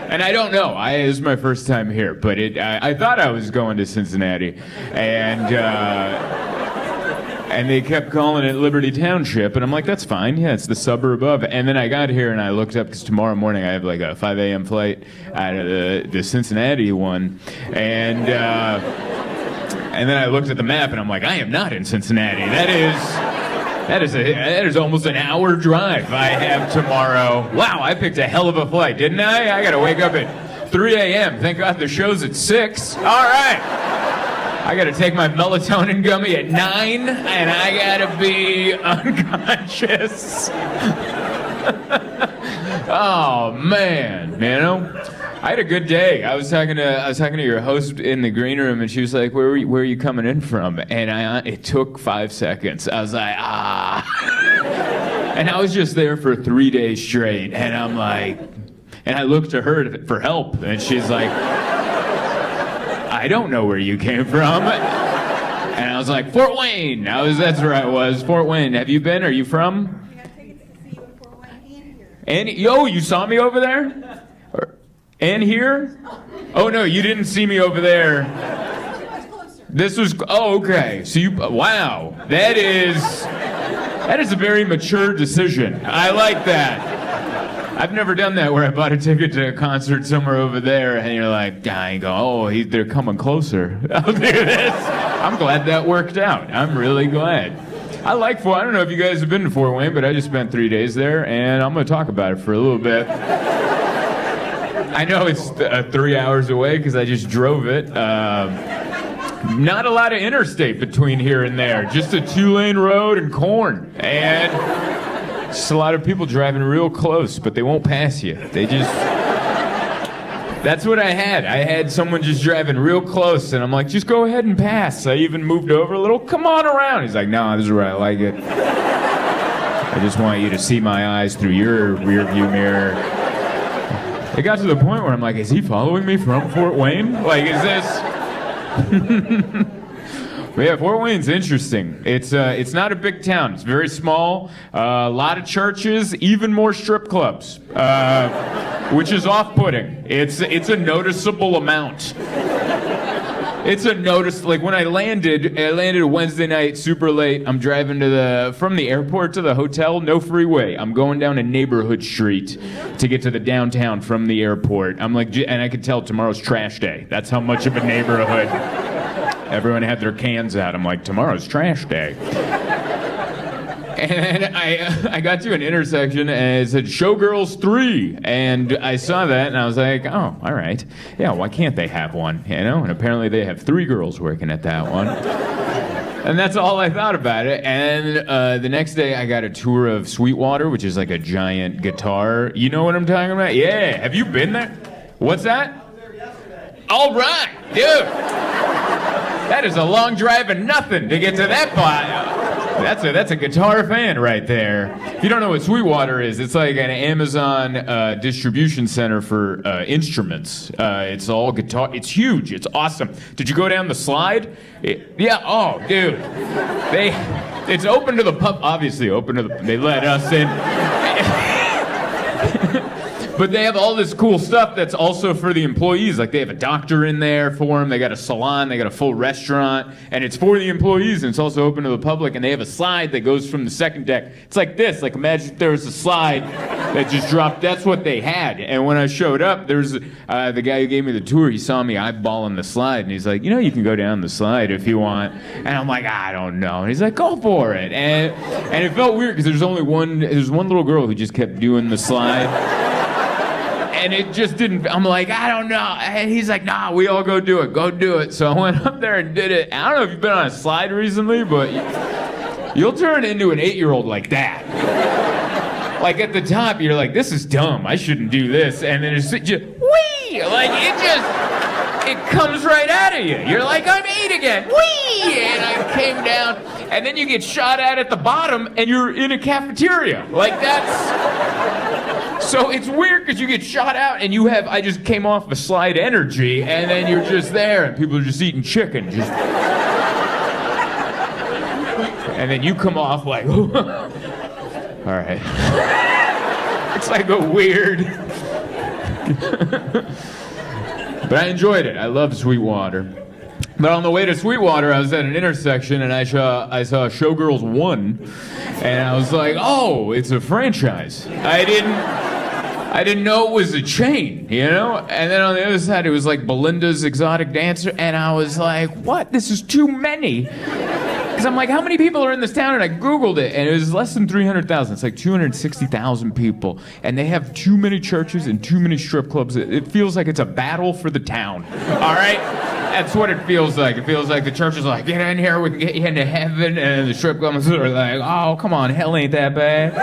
And I don't know. This is my first time here, but I thought I was going to Cincinnati. And they kept calling it Liberty Township, and I'm like, that's fine. Yeah, it's the suburb of. And then I got here and I looked up, because tomorrow morning I have like a 5 a.m. flight out of the Cincinnati one. And then I looked at the map and I'm like, I am not in Cincinnati. That is almost an hour drive I have tomorrow. Wow, I picked a hell of a flight, didn't I? I gotta wake up at 3 a.m. Thank God the show's at 6. All right. I gotta take my melatonin gummy at 9, and I gotta be unconscious. Oh man, you know, I had a good day. I was talking to your host in the green room, and she was like, "Where are you coming in from?" And it took 5 seconds. I was like, and I was just there for 3 days straight, and I'm like, and I looked to her for help, and she's like, I don't know where you came from. And I was like, Fort Wayne. That's where I was, Fort Wayne. Have you been? Are you from? I got tickets to see you in Fort Wayne and here. And you saw me over there? And here? Oh no, you didn't see me over there. This was, okay. So wow. That is a very mature decision. I like that. I've never done that where I bought a ticket to a concert somewhere over there and you're like, dying, they're coming closer. I'll do this. I'm glad that worked out. I'm really glad. I don't know if you guys have been to Fort Wayne, but I just spent 3 days there and I'm going to talk about it for a little bit. I know it's 3 hours away because I just drove it. Not a lot of interstate between here and there. Just a 2-lane road and corn. And just a lot of people driving real close, but they won't pass you. That's what I had. I had someone just driving real close, and I'm like, just go ahead and pass. I even moved over a little. Come on around. He's like, no, this is where I like it. I just want you to see my eyes through your rear view mirror. It got to the point where I'm like, is he following me from Fort Wayne? Like, is this... But yeah, Fort Wayne's interesting. It's not a big town. It's very small. A lot of churches, even more strip clubs, which is off-putting. It's a noticeable amount. Like when I landed Wednesday night, super late. I'm driving from the airport to the hotel, no freeway. I'm going down a neighborhood street to get to the downtown from the airport. I'm like, and I could tell tomorrow's trash day. That's how much of a neighborhood. Everyone had their cans out. I'm like, tomorrow's trash day. And I got to an intersection and it said Showgirls 3. And I saw that and I was like, oh, all right. Yeah, why can't they have one? You know? And apparently they have 3 girls working at that one. And that's all I thought about it. And the next day I got a tour of Sweetwater, which is like a giant guitar. You know what I'm talking about? Yeah. Have you been there? What's that? I was there yesterday. All right, dude. That is a long drive and nothing to get to that part. That's a guitar fan right there. If you don't know what Sweetwater is, it's like an Amazon distribution center for instruments. It's all guitar. It's huge. It's awesome. Did you go down the slide? Yeah. Oh, dude. It's open to the pub. Obviously, open to the. They let us in. But they have all this cool stuff that's also for the employees. Like they have a doctor in there for them. They got a salon. They got a full restaurant. And it's for the employees, and it's also open to the public. And they have a slide that goes from the second deck. It's like this. Like imagine if there was a slide that just dropped. That's what they had. And when I showed up, there's the guy who gave me the tour. He saw me eyeballing the slide. And he's like, you know, you can go down the slide if you want. And I'm like, I don't know. And he's like, go for it. And it felt weird because there's one little girl who just kept doing the slide. And it just didn't, I'm like, I don't know. And he's like, nah, we all go do it. So I went up there and did it. I don't know if you've been on a slide recently, but you'll turn into an 8-year-old like that. Like at the top, you're like, this is dumb. I shouldn't do this. And then it's just, whee! wee! Like, it comes right out of you. You're like, I'm 8 again, wee! And I came down, and then you get shot at the bottom, and you're in a cafeteria. Like, that's... So it's weird because you get shot out, and I just came off the slide energy, and then you're just there, and people are just eating chicken. Just... And then you come off like, all right. It's like a weird... But I enjoyed it. I love Sweetwater. But on the way to Sweetwater, I was at an intersection, and I saw Showgirls 1, and I was like, oh, it's a franchise. I didn't know it was a chain, you know? And then on the other side, it was like Belinda's Exotic Dancer, and I was like, what? This is too many. Because I'm like, how many people are in this town? And I Googled it, and it was less than 300,000. It's like 260,000 people. And they have too many churches and too many strip clubs. It feels like it's a battle for the town. All right? That's what it feels like. It feels like the church is like, get in here, we can get you into heaven. And the strip clubs are like, oh, come on, hell ain't that bad.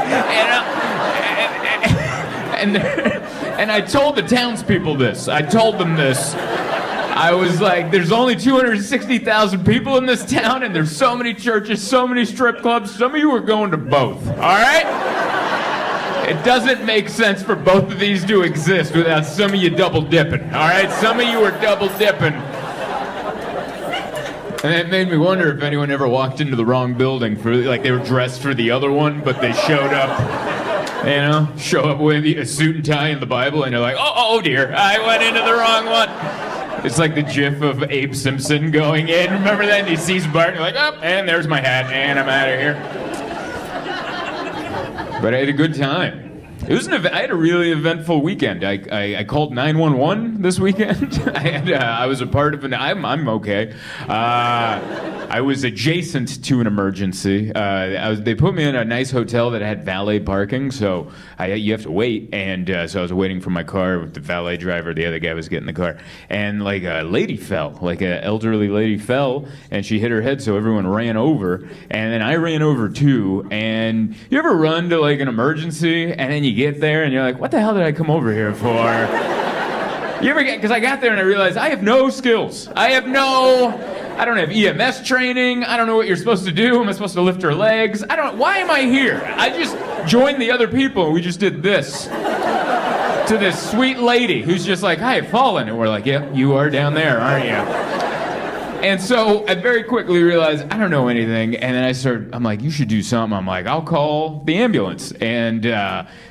And I told the townspeople this. I told them this. I was like, there's only 260,000 people in this town, and there's so many churches, so many strip clubs. Some of you are going to both, all right? It doesn't make sense for both of these to exist without some of you double dipping, all right? Some of you are double dipping. And it made me wonder if anyone ever walked into the wrong building for, like, they were dressed for the other one, but they showed up, you know, show up with a suit and tie in the Bible, and you're like, oh dear, I went into the wrong one. It's like the gif of Abe Simpson going in. Remember that? And he sees Bart, and you're like, oh, and there's my hat, and I'm out of here. But I had a good time. It was I had a really eventful weekend. I called 911 this weekend. I was a part of I'm okay. I was adjacent to an emergency. They put me in a nice hotel that had valet parking, so you have to wait. And so I was waiting for my car with the valet driver. The other guy was getting the car, and like a lady fell, like an elderly lady fell, and she hit her head. So everyone ran over, and then I ran over too. And you ever run to like an emergency, and then you get there and you're like, what the hell did I come over here for? You ever get, because I got there and I realized I have no skills. I don't have EMS training. I don't know what you're supposed to do. Am I supposed to lift her legs? Why am I here? I just joined the other people and we just did this to this sweet lady who's just like, I have fallen. And we're like, yeah, you are down there, aren't you? And so I very quickly realized I don't know anything, and then I'm like, you should do something. I'm like, I'll call the ambulance. And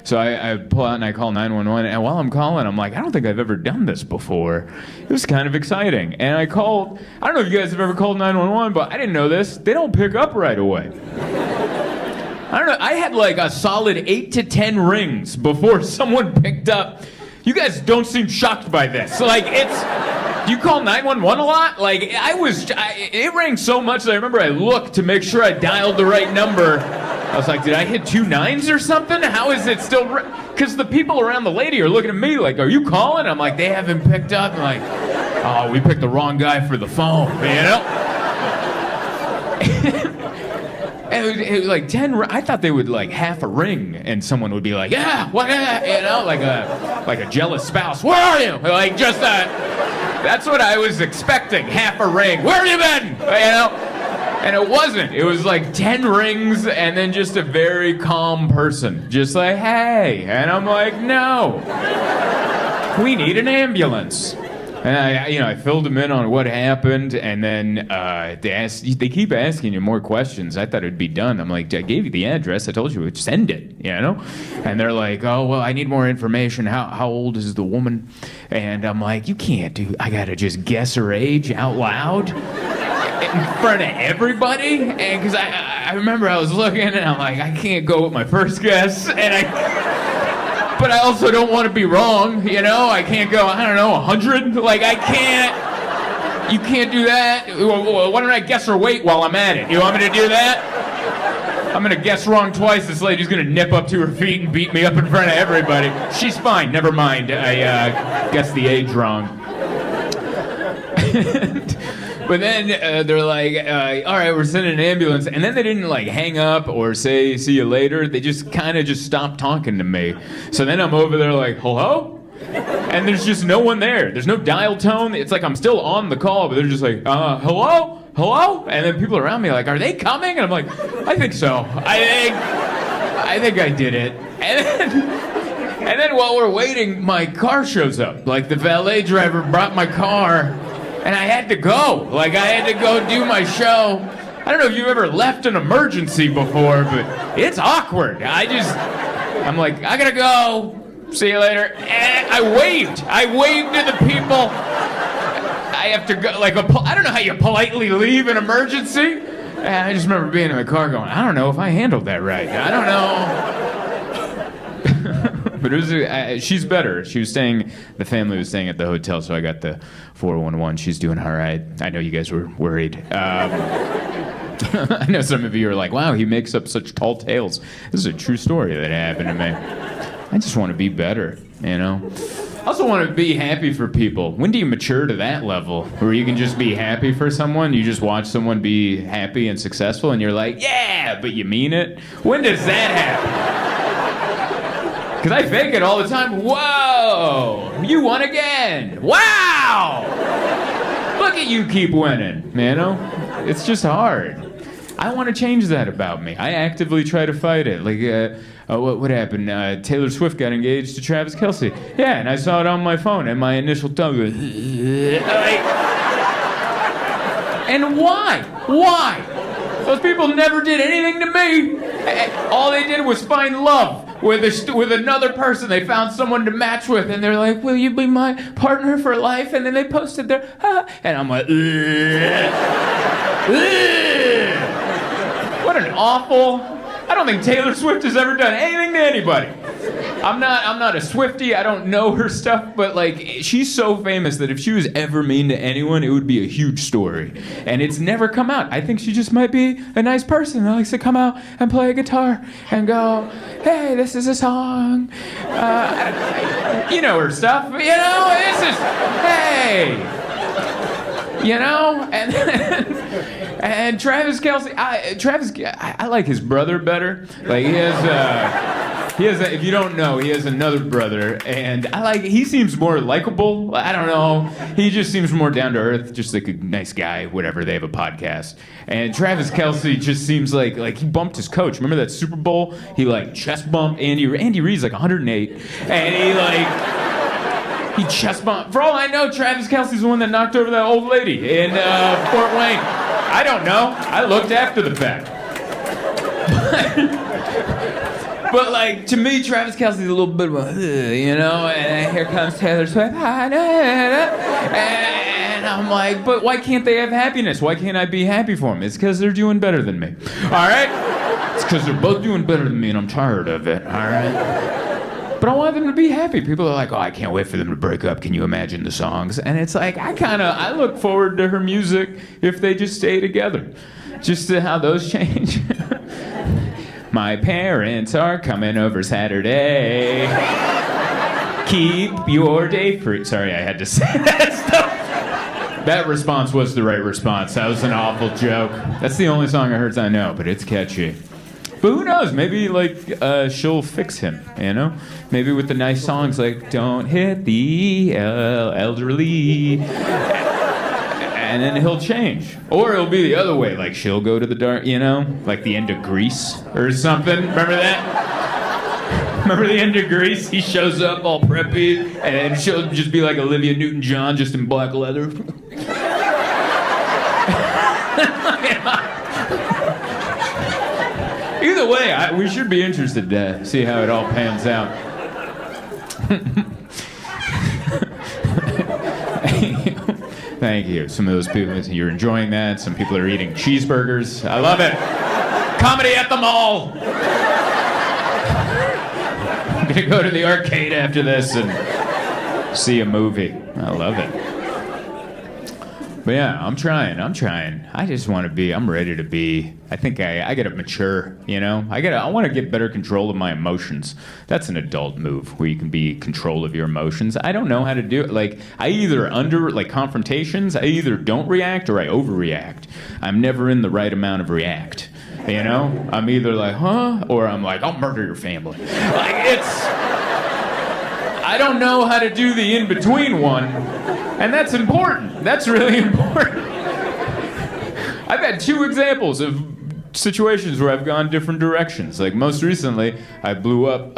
so I pull out and I call 911, and while I'm calling, I'm like, I don't think I've ever done this before. It was kind of exciting. And I don't know if you guys have ever called 911, but I didn't know this. They don't pick up right away. I don't know, I had like a solid 8 to 10 rings before someone picked up. You guys don't seem shocked by this. Like, do you call 911 a lot? Like, it rang so much that I remember I looked to make sure I dialed the right number. I was like, did I hit 2 9s or something? How is it still? Because the people around the lady are looking at me like, are you calling? I'm like, they haven't picked up. I'm like, oh, we picked the wrong guy for the phone, you know? And it was like 10. I thought they would like half a ring, and someone would be like, "Yeah, what?" You know, like a jealous spouse. Where are you? Like just that. That's what I was expecting. Half a ring. Where have you been? You know. And it wasn't. It was like 10 rings, and then just a very calm person, just like, "Hey," and I'm like, "No, we need an ambulance." And I filled them in on what happened, and then they keep asking you more questions. I thought it'd be done. I'm like, I gave you the address. I told you we'd send it, you know? And they're like, oh, well, I need more information. How old is the woman? And I'm like, you can't I gotta just guess her age out loud in front of everybody? And because I remember I was looking, and I'm like, I can't go with my first guess, but I also don't want to be wrong, you know? I can't go, 100? Like, I can't. You can't do that. Why don't I guess her weight while I'm at it? You want me to do that? I'm going to guess wrong twice. This lady's going to nip up to her feet and beat me up in front of everybody. She's fine. Never mind. I guessed the age wrong. But then they're like, all right, we're sending an ambulance. And then they didn't like hang up or say, see you later. They just kind of stopped talking to me. So then I'm over there like, hello? and there's just no one there. There's no dial tone. It's like I'm still on the call, but they're just like, hello? Hello? And then people around me are like, are they coming? And I'm like, I think so. I think I did it. And then while we're waiting, my car shows up. Like the valet driver brought my car, and I had to go. Like I had to go do my show. I don't know if you've ever left an emergency before, but it's awkward. I'm like, I gotta go. See you later. And I waved to the people. I have to go, like, I don't know how you politely leave an emergency. And I just remember being in the car going, I don't know if I handled that right. I don't know. But it was, she's better. The family was staying at the hotel, so I got the 411. She's doing all right. I know you guys were worried. I know some of you are like, wow, he makes up such tall tales. This is a true story that happened to me. I just want to be better, you know? I also want to be happy for people. When do you mature to that level where you can just be happy for someone? You just watch someone be happy and successful and you're like, yeah, but you mean it? When does that happen? Because I fake it all the time. Whoa, you won again. Wow. Look at you keep winning, you know? It's just hard. I want to change that about me. I actively try to fight it. Like, what happened? Taylor Swift got engaged to Travis Kelce. Yeah, and I saw it on my phone, and my initial tongue was... And why? Why? Those people never did anything to me. All they did was find love with another person. They found someone to match with, and they're like, will you be my partner for life? And then they posted their... And I'm like... What an awful... I don't think Taylor Swift has ever done anything to anybody. I'm not a Swiftie. I don't know her stuff, but like she's so famous that if she was ever mean to anyone, it would be a huge story. And it's never come out. I think she just might be a nice person that likes to come out and play a guitar and go, hey, this is a song. You know her stuff. You know, this is, hey. You know, and Travis Kelce, I like his brother better. Like he has if you don't know, he has another brother, and he seems more likable. I don't know, he just seems more down to earth, just like a nice guy. Whatever, they have a podcast, and Travis Kelce just seems like he bumped his coach. Remember that Super Bowl? He like chest bumped Andy Reid's like 108, and he chest bumped. For all I know, Travis Kelce's the one that knocked over that old lady in Fort Wayne. I don't know. I looked after the fact. But like, to me, Travis Kelce's a little bit of a, you know, and here comes Taylor Swift. And I'm like, but why can't they have happiness? Why can't I be happy for them? It's because they're doing better than me. All right? It's because they're both doing better than me, and I'm tired of it. All right? But I want them to be happy. People are like, oh, I can't wait for them to break up. Can you imagine the songs? And it's like, I look forward to her music if they just stay together. Just to how those change. My parents are coming over Saturday. Keep your day free. Sorry, I had to say that stuff. That response was the right response. That was an awful joke. That's the only song of hers I know, but it's catchy. But who knows? Maybe like she'll fix him, you know? Maybe with the nice songs like "Don't Hit the Elderly," and then he'll change. Or it'll be the other way, like she'll go to the dark, you know, like the end of Grease or something. Remember that? Remember the end of Grease? He shows up all preppy, and she'll just be like Olivia Newton-John, just in black leather. Either way, we should be interested to see how it all pans out. Thank you. Some of those people, you're enjoying that. Some people are eating cheeseburgers. I love it. Comedy at the mall. I'm going to go to the arcade after this and see a movie. I love it. But yeah, I'm trying. I just want to be, I'm ready to be, I think I gotta mature, you know? I want to get better control of my emotions. That's an adult move, where you can be in control of your emotions. I don't know how to do it. Like, I either confrontations, I either don't react or I overreact. I'm never in the right amount of react, you know? I'm either like, huh? Or I'm like, I'll murder your family. Like, I don't know how to do the in-between one, and that's important. That's really important. I've had 2 examples of situations where I've gone different directions. Like most recently, I blew up.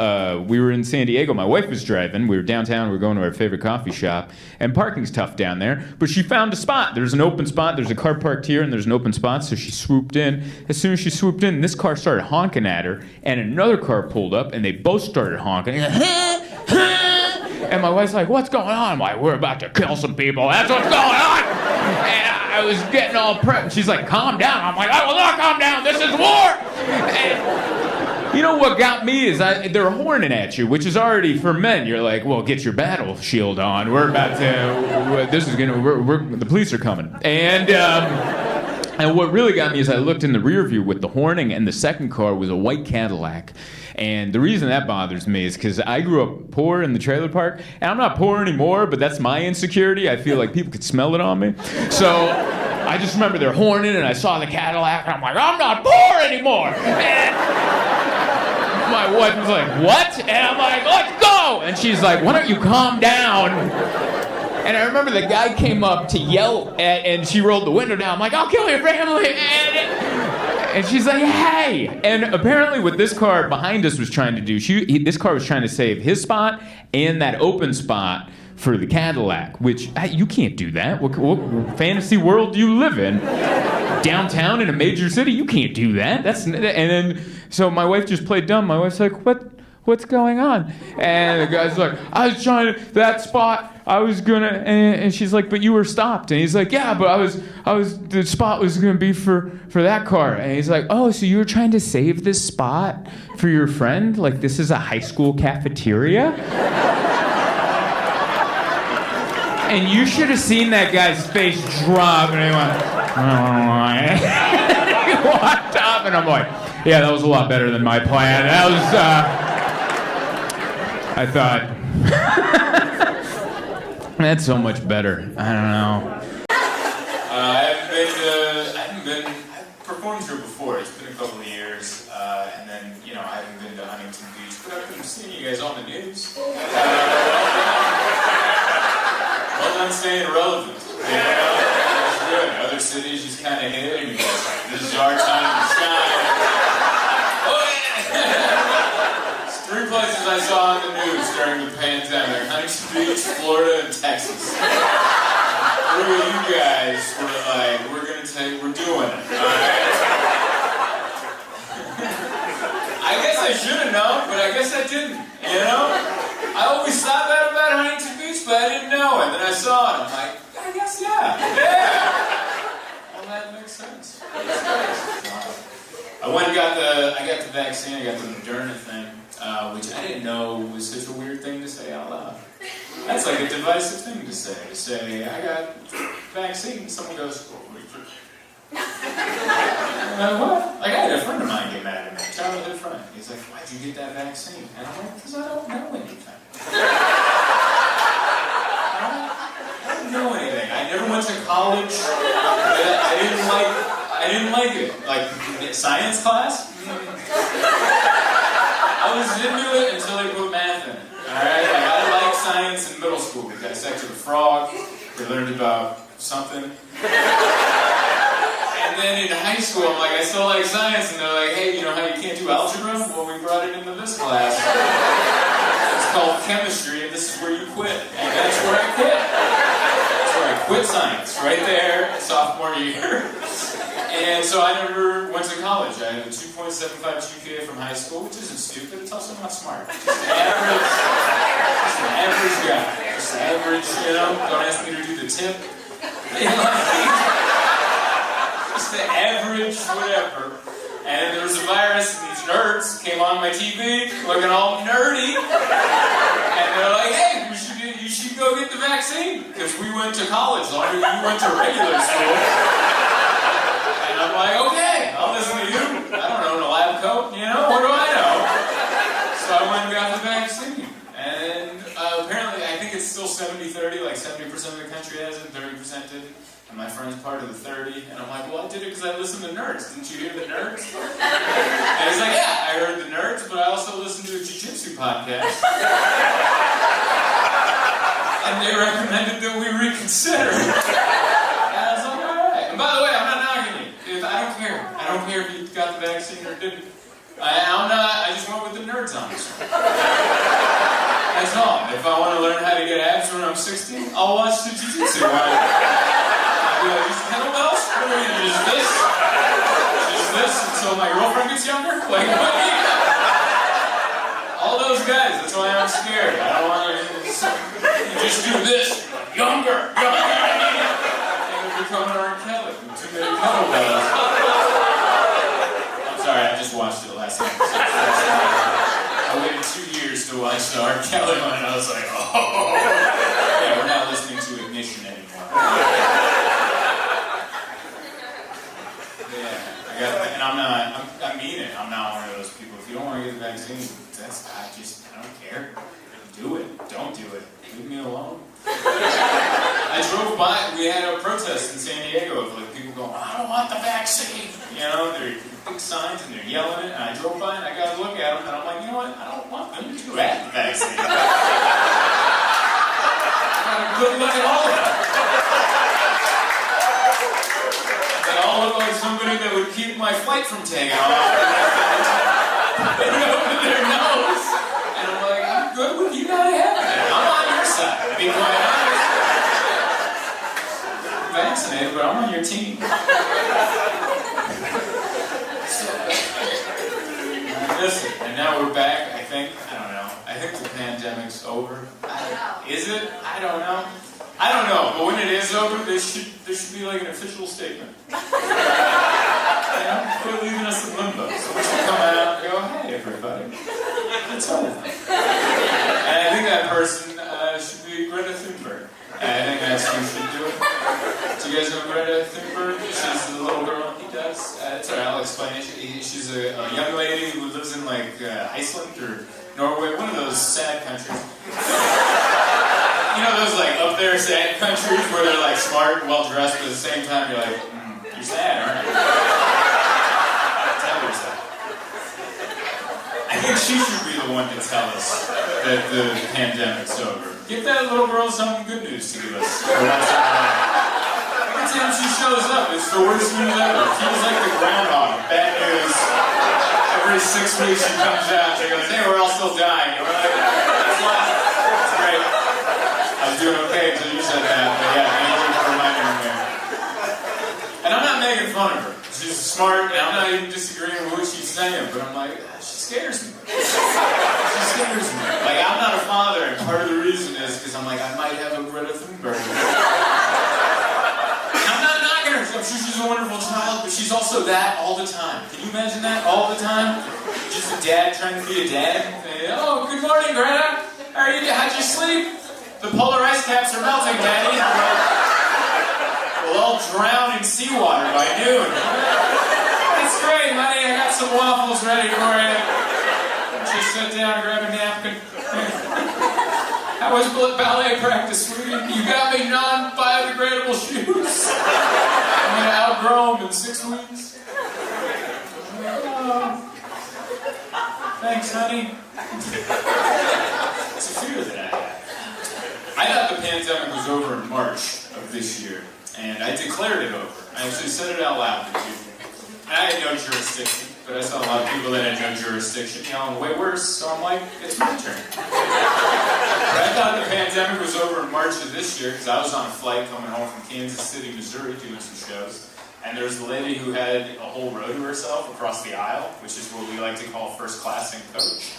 We were in San Diego. My wife was driving. We were downtown. We were going to our favorite coffee shop. And parking's tough down there. But she found a spot. There's an open spot. There's a car parked here, and there's an open spot. So she swooped in. As soon as she swooped in, this car started honking at her. And another car pulled up, and they both started honking. And my wife's like, "What's going on?" I'm like, "We're about to kill some people. That's what's going on." And I was getting all prepped. And she's like, "Calm down." I'm like, "I will not calm down. This is war." And you know what got me is they're horning at you, which is already for men. You're like, "Well, get your battle shield on. We're about to. This is gonna. The police are coming." And what really got me is I looked in the rear view with the horning, and the second car was a white Cadillac. And the reason that bothers me is because I grew up poor in the trailer park, and I'm not poor anymore, but that's my insecurity. I feel like people could smell it on me. So I just remember they're horning, and I saw the Cadillac, and I'm like, "I'm not poor anymore." And my wife was like, "What?" And I'm like, "Let's go." And she's like, "Why don't you calm down?" And I remember the guy came up to yell, and she rolled the window down. I'm like, "I'll kill your family." And she's like, "Hey!" And apparently what this car behind us was trying to do, this car was trying to save his spot and that open spot for the Cadillac, which you can't do that. What fantasy world do you live in? Downtown in a major city? You can't do that. And then, so my wife just played dumb. My wife's like, What's going on?" And the guy's like, "I was trying to, that spot, I was gonna," and she's like, "But you were stopped." And he's like, "Yeah, but the spot was gonna be for that car." And he's like, "Oh, so you were trying to save this spot for your friend? Like this is a high school cafeteria?" And you should have seen that guy's face drop, and he went, he walked up, and I'm like, "Yeah, that was a lot better than my plan." That was, I thought, that's so much better. I don't know. I've performed here before. It's been a couple of years, and then, I haven't been to Huntington Beach, but I've been seeing you guys on the news. Well done staying relevant. It's good. Other cities just kind of hit, and you go, "This is our time to shine." 3 places I saw on the news during the pandemic: Huntington Beach, Florida, and Texas. 3 of you guys were like, we're doing it. All right? I guess I should have known, but I guess I didn't, I always thought that about Huntington Beach, but I didn't know it. Then I saw it, I'm like, I guess, yeah. Well, that makes sense. I went and got the vaccine, I got the Moderna thing. Which I didn't know was such a weird thing to say out loud. That's like a divisive thing to say. To say, "I got vaccine," someone goes, "What?" Like, I had a friend of mine get mad at me, a childhood friend. He's like, "Why'd you get that vaccine?" And I'm like, "Because I don't know anything." I don't know anything. I never went to college. I didn't like it. Like, science class? I was into it until they put math in it. Alright? Like, I liked science in middle school. We dissected a frog. We learned about something. And then in high school, I'm like, I still like science. And they're like, "Hey, you know how you can't do algebra?" Well, we brought it into this class. It's called chemistry, and this is where you quit. And that's where I quit. That's where I quit science. Right there, sophomore year. And so I never went to college. I had a 2.75 GPA from high school, which isn't stupid. It's also not smart. Just an average guy. Just average, Don't ask me to do the tip. Just the average whatever. And there was a virus, and these nerds came on my TV looking all nerdy. And they're like, "Hey, you should go get the vaccine." Because we went to college longer than you went to regular school. And I'm like, "Okay, I'll listen to you. I don't know, in a lab coat, what do I know?" So I went and got the vaccine. And apparently, I think it's still 70-30, like 70% of the country has it, 30% didn't. And my friend's part of the 30. And I'm like, "Well, I did it because I listened to Nerds. Didn't you hear the Nerds?" And he's like, "Yeah, I heard the Nerds, but I also listened to a jiu-jitsu podcast." And they recommended that we reconsider. And I was like, all right. And by the way, I'm not knocking you. I don't care. I don't care if you got the vaccine or didn't. I just went with the nerds on this one. That's all. If I want to learn how to get abs when I'm 16, I'll watch the jiu-jitsu. Just kettlebells? What are we gonna do? Just this? Just this until my girlfriend gets younger? Like, what do you got? All those guys, that's why I'm scared. I don't want to just do this. Younger. You're becoming R. Kelly. Too many kettlebells. I'm sorry, I just watched it last night. I waited 2 years to watch the R. Kelly one, and I was like, oh. Yeah, we're not listening to Ignition anymore. Yeah, and I mean it. I'm not one of those people. If you don't want to get the vaccine, I don't care. Do it. Don't do it. Leave me alone. I drove by, we had a protest in San Diego of like people going, I don't want the vaccine. You know, they're big signs and they're yelling it, and I drove by and I got to look at them, and I'm like, you know what? I don't want them to have the vaccine. I got a good look at all of them. They all look like somebody that would keep my flight from taking off. They open their nose. And I'm like, I'm good with you gotta have it. I'm on your side, to be quite honest. I'm vaccinated, but I'm on your team. Listen, and now we're back, I think. I don't know. I think the pandemic's over. Is it? I don't know. I don't know, but when it is over, there should be like an official statement. Quit leaving us in limbo. So we should come out and go, hey everybody, it's over. And I think that person should be Greta Thunberg. And I think that's who should do it. Do you guys know Greta Thunberg? She's the little girl. He does. It's alright, I'll explain it. She's a young lady who lives in like Iceland or Norway, one of those sad countries. You know those like up there sad countries where they're like smart and well dressed, but at the same time you're like, you're sad, aren't you? Tell yourself. I think she should be the one to tell us that the pandemic's over. Give that little girl some good news to give us. Every time she shows up, it's the worst news ever. She's like the groundhog. Bad news. Every 6 weeks she comes out, she goes, hey, we're all still dying. And we're like, that's life. It's great. I was doing okay until you said that, but yeah, thank you for reminding me. And I'm not making fun of her. She's smart, and I'm not even disagreeing with what she's saying, but I'm like, she scares me. She scares me. Like, I'm not a father, and part of the reason is because I'm like, I might have a Greta Thunberg. I'm not knocking her. I'm sure she's a wonderful child, but she's also that all the time. Can you imagine that all the time? Just a dad trying to be a dad. And, oh, good morning, Greta. How are you? How'd you sleep? The polar ice caps are melting, Daddy. We'll all drown in seawater by noon. That's great, honey. I got some waffles ready for you. Just sit down, grab a napkin. How was ballet practice, sweetie? You got me non-biodegradable shoes. I'm going to outgrow them in 6 weeks. Oh. Thanks, honey. It's a fear that I have. I thought the pandemic was over in March of this year, and I declared it over. I actually said it out loud to people. And I had no jurisdiction, but I saw a lot of people that had no jurisdiction yelling way worse, so I'm like, it's my turn. But I thought the pandemic was over in March of this year, because I was on a flight coming home from Kansas City, Missouri, doing some shows. And there was a lady who had a whole row to herself across the aisle, which is what we like to call first class in coach.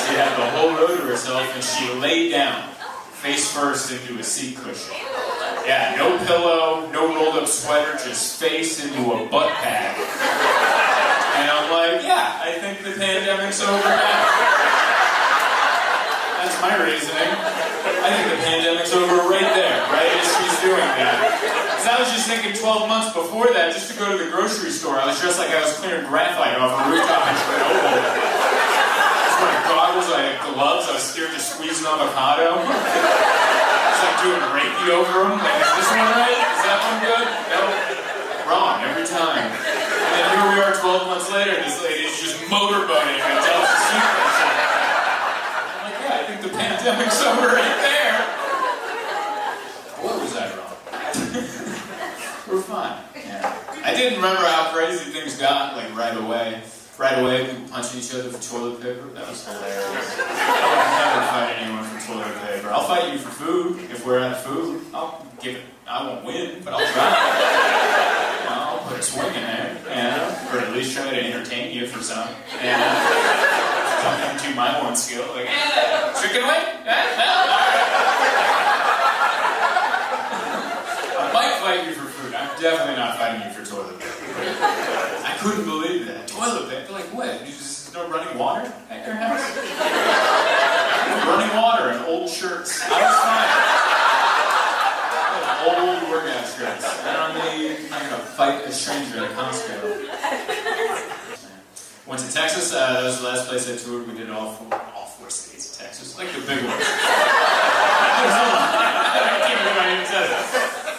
She had the whole row to herself, and she laid down, face first into a seat cushion. Yeah, no pillow, no rolled up sweater, just face into a butt pad. And I'm like, yeah, I think the pandemic's over now. That's my reasoning. I think the pandemic's over right there, right as she's doing that. Because I was just thinking 12 months before that, just to go to the grocery store, I was dressed like I was clearing graphite off a rooftop in Chernobyl. I was wearing goggles, I had gloves, I was scared to squeeze an avocado. Like doing Reiki over them. Like, is this one right? Is that one good? No. Wrong every time. And then here we are 12 months later, and this lady's just motorboating and tells the secret. I'm like, yeah, I think the pandemic's over right there. fine. Yeah. I didn't remember how crazy things got, like, right away. Right away, we punching each other for toilet paper. That was hilarious. I would never fight anyone for toilet paper. I'll fight you for food. If we're out of food, I'll give it. I won't win, but I'll try. You know, I'll put a swing in there, or at least try to entertain you for some. Come into my one skill, like, chicken wing? I might fight you for food. I'm definitely not fighting you for toilet paper. I couldn't believe that. Toilet paper? Like what? There's no running water at your house? Running water and old shirts. I was fine. Old workout shirts. I'm not gonna fight a stranger at Costco. Went to Texas. That was the last place I toured. We did all four states of Texas, like the big ones. I can't believe I even said it.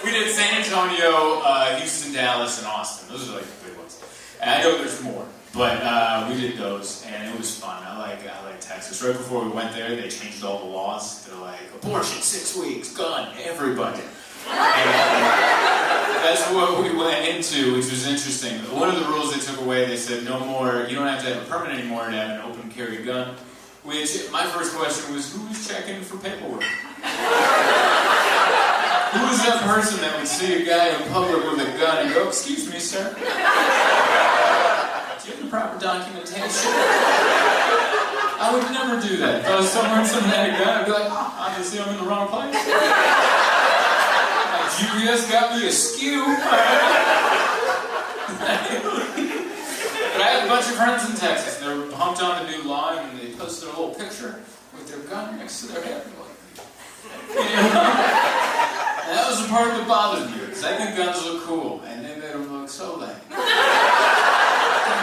We did San Antonio, Houston, Dallas, and Austin. Those are like the big ones. And I know there's more, but we did those, and it was fun. I like Texas. Right before we went there, they changed all the laws. They're like, abortion, 6 weeks, gun, everybody. And that's what we went into, which was interesting. One of the rules they took away, they said no more, you don't have to have a permit anymore to have an open carry gun. Which, my first question was, who was checking for paperwork? Who is that person that would see a guy in public with a gun and go, excuse me, sir? Do you have the proper documentation? I would never do that. If I was somewhere and someone had a gun, I'd be like, obviously I'm in the wrong place. My GPS got me askew. But I had a bunch of friends in Texas. They were pumped on the new law, and they posted a little picture with their gun next to their head. And that was the part that bothered me, because I think guns look cool, and they made them look so lame. They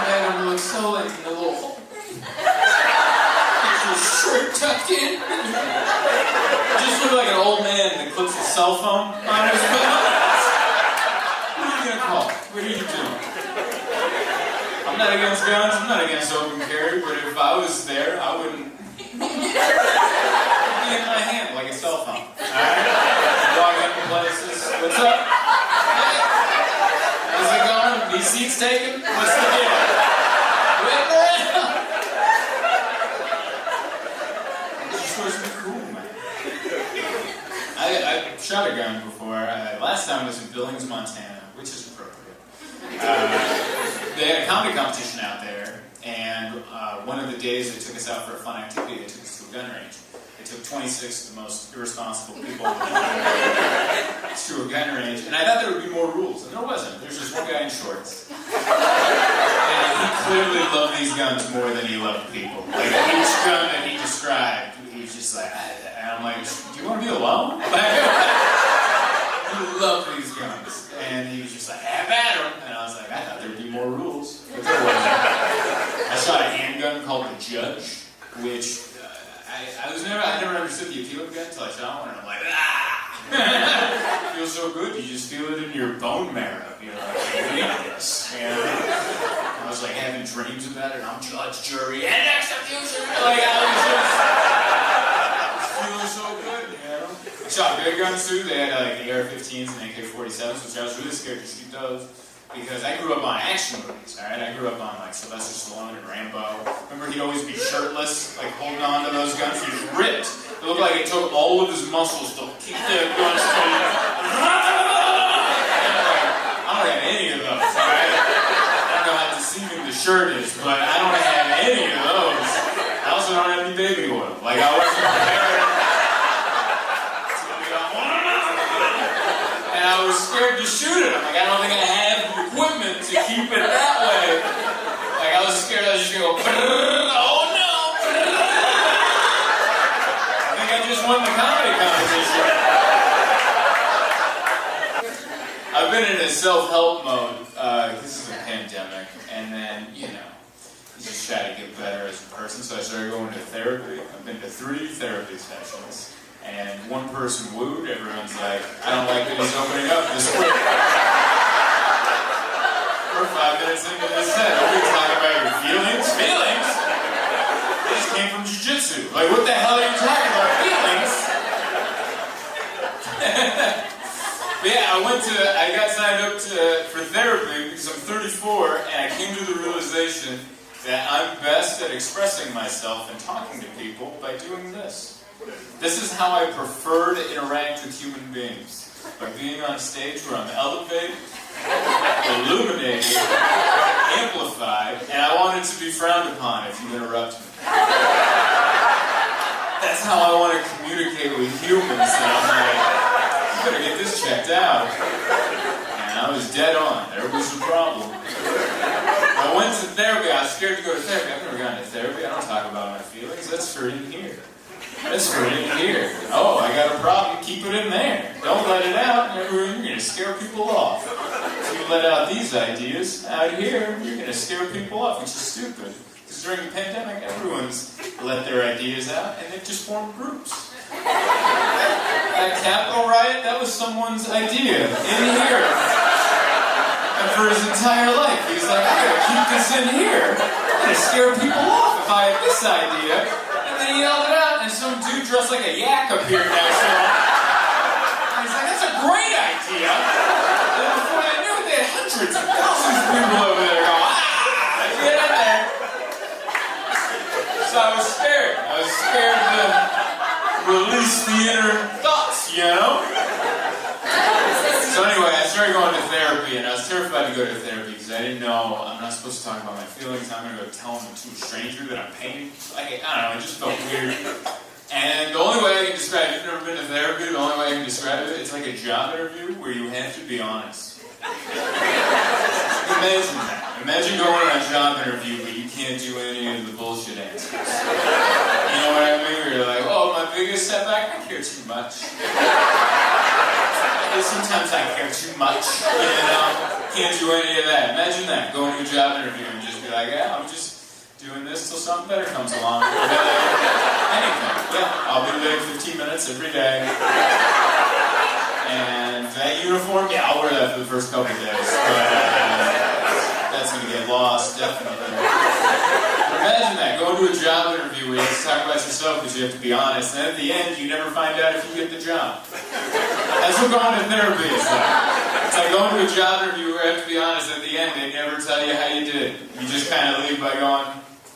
made them look so lame, and the little hole. Little shirt tucked in. Just looked like an old man that clips his cell phone on his belt. What are you gonna call? What are you doing? I'm not against guns, I'm not against open carry, but if I was there, I wouldn't be in my hand like a cell phone. Alright? Walk into places. What's up? Hey. How's it going? These seats taken? What's the deal? Wait around. It's supposed to be cool, man. I shot a gun before. Last time was in Billings, Montana, which is appropriate. They had a comedy competition out there, and one of the days they took us out for a fun activity. They took us to a gun range. They took 26 of the most irresponsible people to a gun range, and I thought there would be more rules, and there wasn't. There's just one guy in shorts. And he clearly loved these guns more than he loved people. Like, each gun that he described, he was just like, and I'm like, do you want to be alone? He loved these guns. And he was just like, have at them. And I was like, I thought there'd be more rules. But there wasn't. I shot a handgun called the Judge, which I never understood the appeal of the gun until I shot one. And I'm like, it feels so good. You just feel it in your bone marrow. You're like, I need this. And I was like having dreams about it. I'm judge, jury, and execution. Like, I was feeling so good, you know? I shot big guns too. They had like AR-15s and AK-47s, which I was really scared to shoot those because I grew up on action movies. All right, I grew up on like Sylvester Stallone and Rambo. Remember, he'd always be shirtless, like holding on to those guns. He was ripped. It looked like it took all of his muscles to keep the guns straight. I don't have any of those. All right, I don't know how deceiving the shirt is, but I don't have any of those. I also don't have any baby oil. Like I wasn't prepared. And I was scared to shoot it. I'm like, I don't think I have the equipment to keep it that way. Like, I was scared I was just gonna go, oh no! I think I just won the comedy competition. I've been in a self-help mode. This is a pandemic. And then, you just try to get better as a person. So I started going to therapy. I've been to 3 therapy sessions. And one person wooed, everyone's like, I don't like that he's opening up this quick. We're 5 minutes into this set. Are we talking about your feelings? Feelings? This came from jiu-jitsu. Like, what the hell are you talking about? Feelings? But Yeah, I got signed up for therapy because I'm 34 and I came to the realization that I'm best at expressing myself and talking to people by doing this. This is how I prefer to interact with human beings. By being on a stage where I'm elevated, illuminated, amplified, and I want it to be frowned upon if you interrupt me. That's how I want to communicate with humans. And I'm like, you better get this checked out. And I was dead on. There was a problem. I went to therapy. I was scared to go to therapy. I've never gone to therapy. I don't talk about my feelings. That's for in here. That's for in here. Oh, I got a problem. Keep it in there. Don't let it out. You're going to scare people off. If you let out these ideas out here, you're going to scare people off, which is stupid. Because during the pandemic, everyone's let their ideas out, and they've just formed groups. That Capitol riot, that was someone's idea in here. And for his entire life, he's like, I gotta keep this in here. I'm gonna scare people off if I have this idea. And then he yelled it out, and some dude dressed like a yak appeared next to him. And he's like, that's a great idea. And then before they knew it, they had hundreds of thousands of people over there going, get in there. So I was scared. I was scared to release the inner thoughts, you know? So anyway, I started going to therapy, and I was terrified to go to therapy because I didn't know I'm not supposed to talk about my feelings. I'm going to go tell them to a stranger that I'm paying. Like, I don't know, it just felt weird. And the only way I can describe it, if you've never been to therapy, the only way I can describe it, it's like a job interview where you have to be honest. Imagine that. Imagine going on a job interview, but you can't do any of the bullshit answers. You know what I mean? Where you're like, oh, my biggest setback, I care too much. Sometimes I care too much, you know? Can't do any of that. Imagine that, going to a job interview and just be like, yeah, I'm just doing this till something better comes along. Anything. Yeah, I'll be late 15 minutes every day. And that uniform, yeah, I'll wear that for the first couple of days. But that's going to get lost, definitely. Imagine that, going to a job interview where you have to talk about yourself because you have to be honest, and at the end, you never find out if you get the job. That's what going to therapy is like. It's like going to a job interview where you have to be honest, at the end, they never tell you how you did. You just kind of leave by going,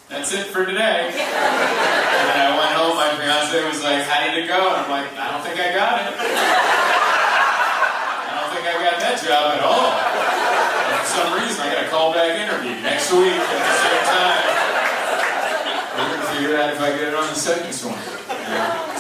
that's it for today. And then I went home, my fiance was like, how did it go? And I'm like, I don't think I got it. I don't think I got that job at all. And for some reason, I got a callback interview next week at the same time. We're going to figure out if I get it on the second one. Yeah.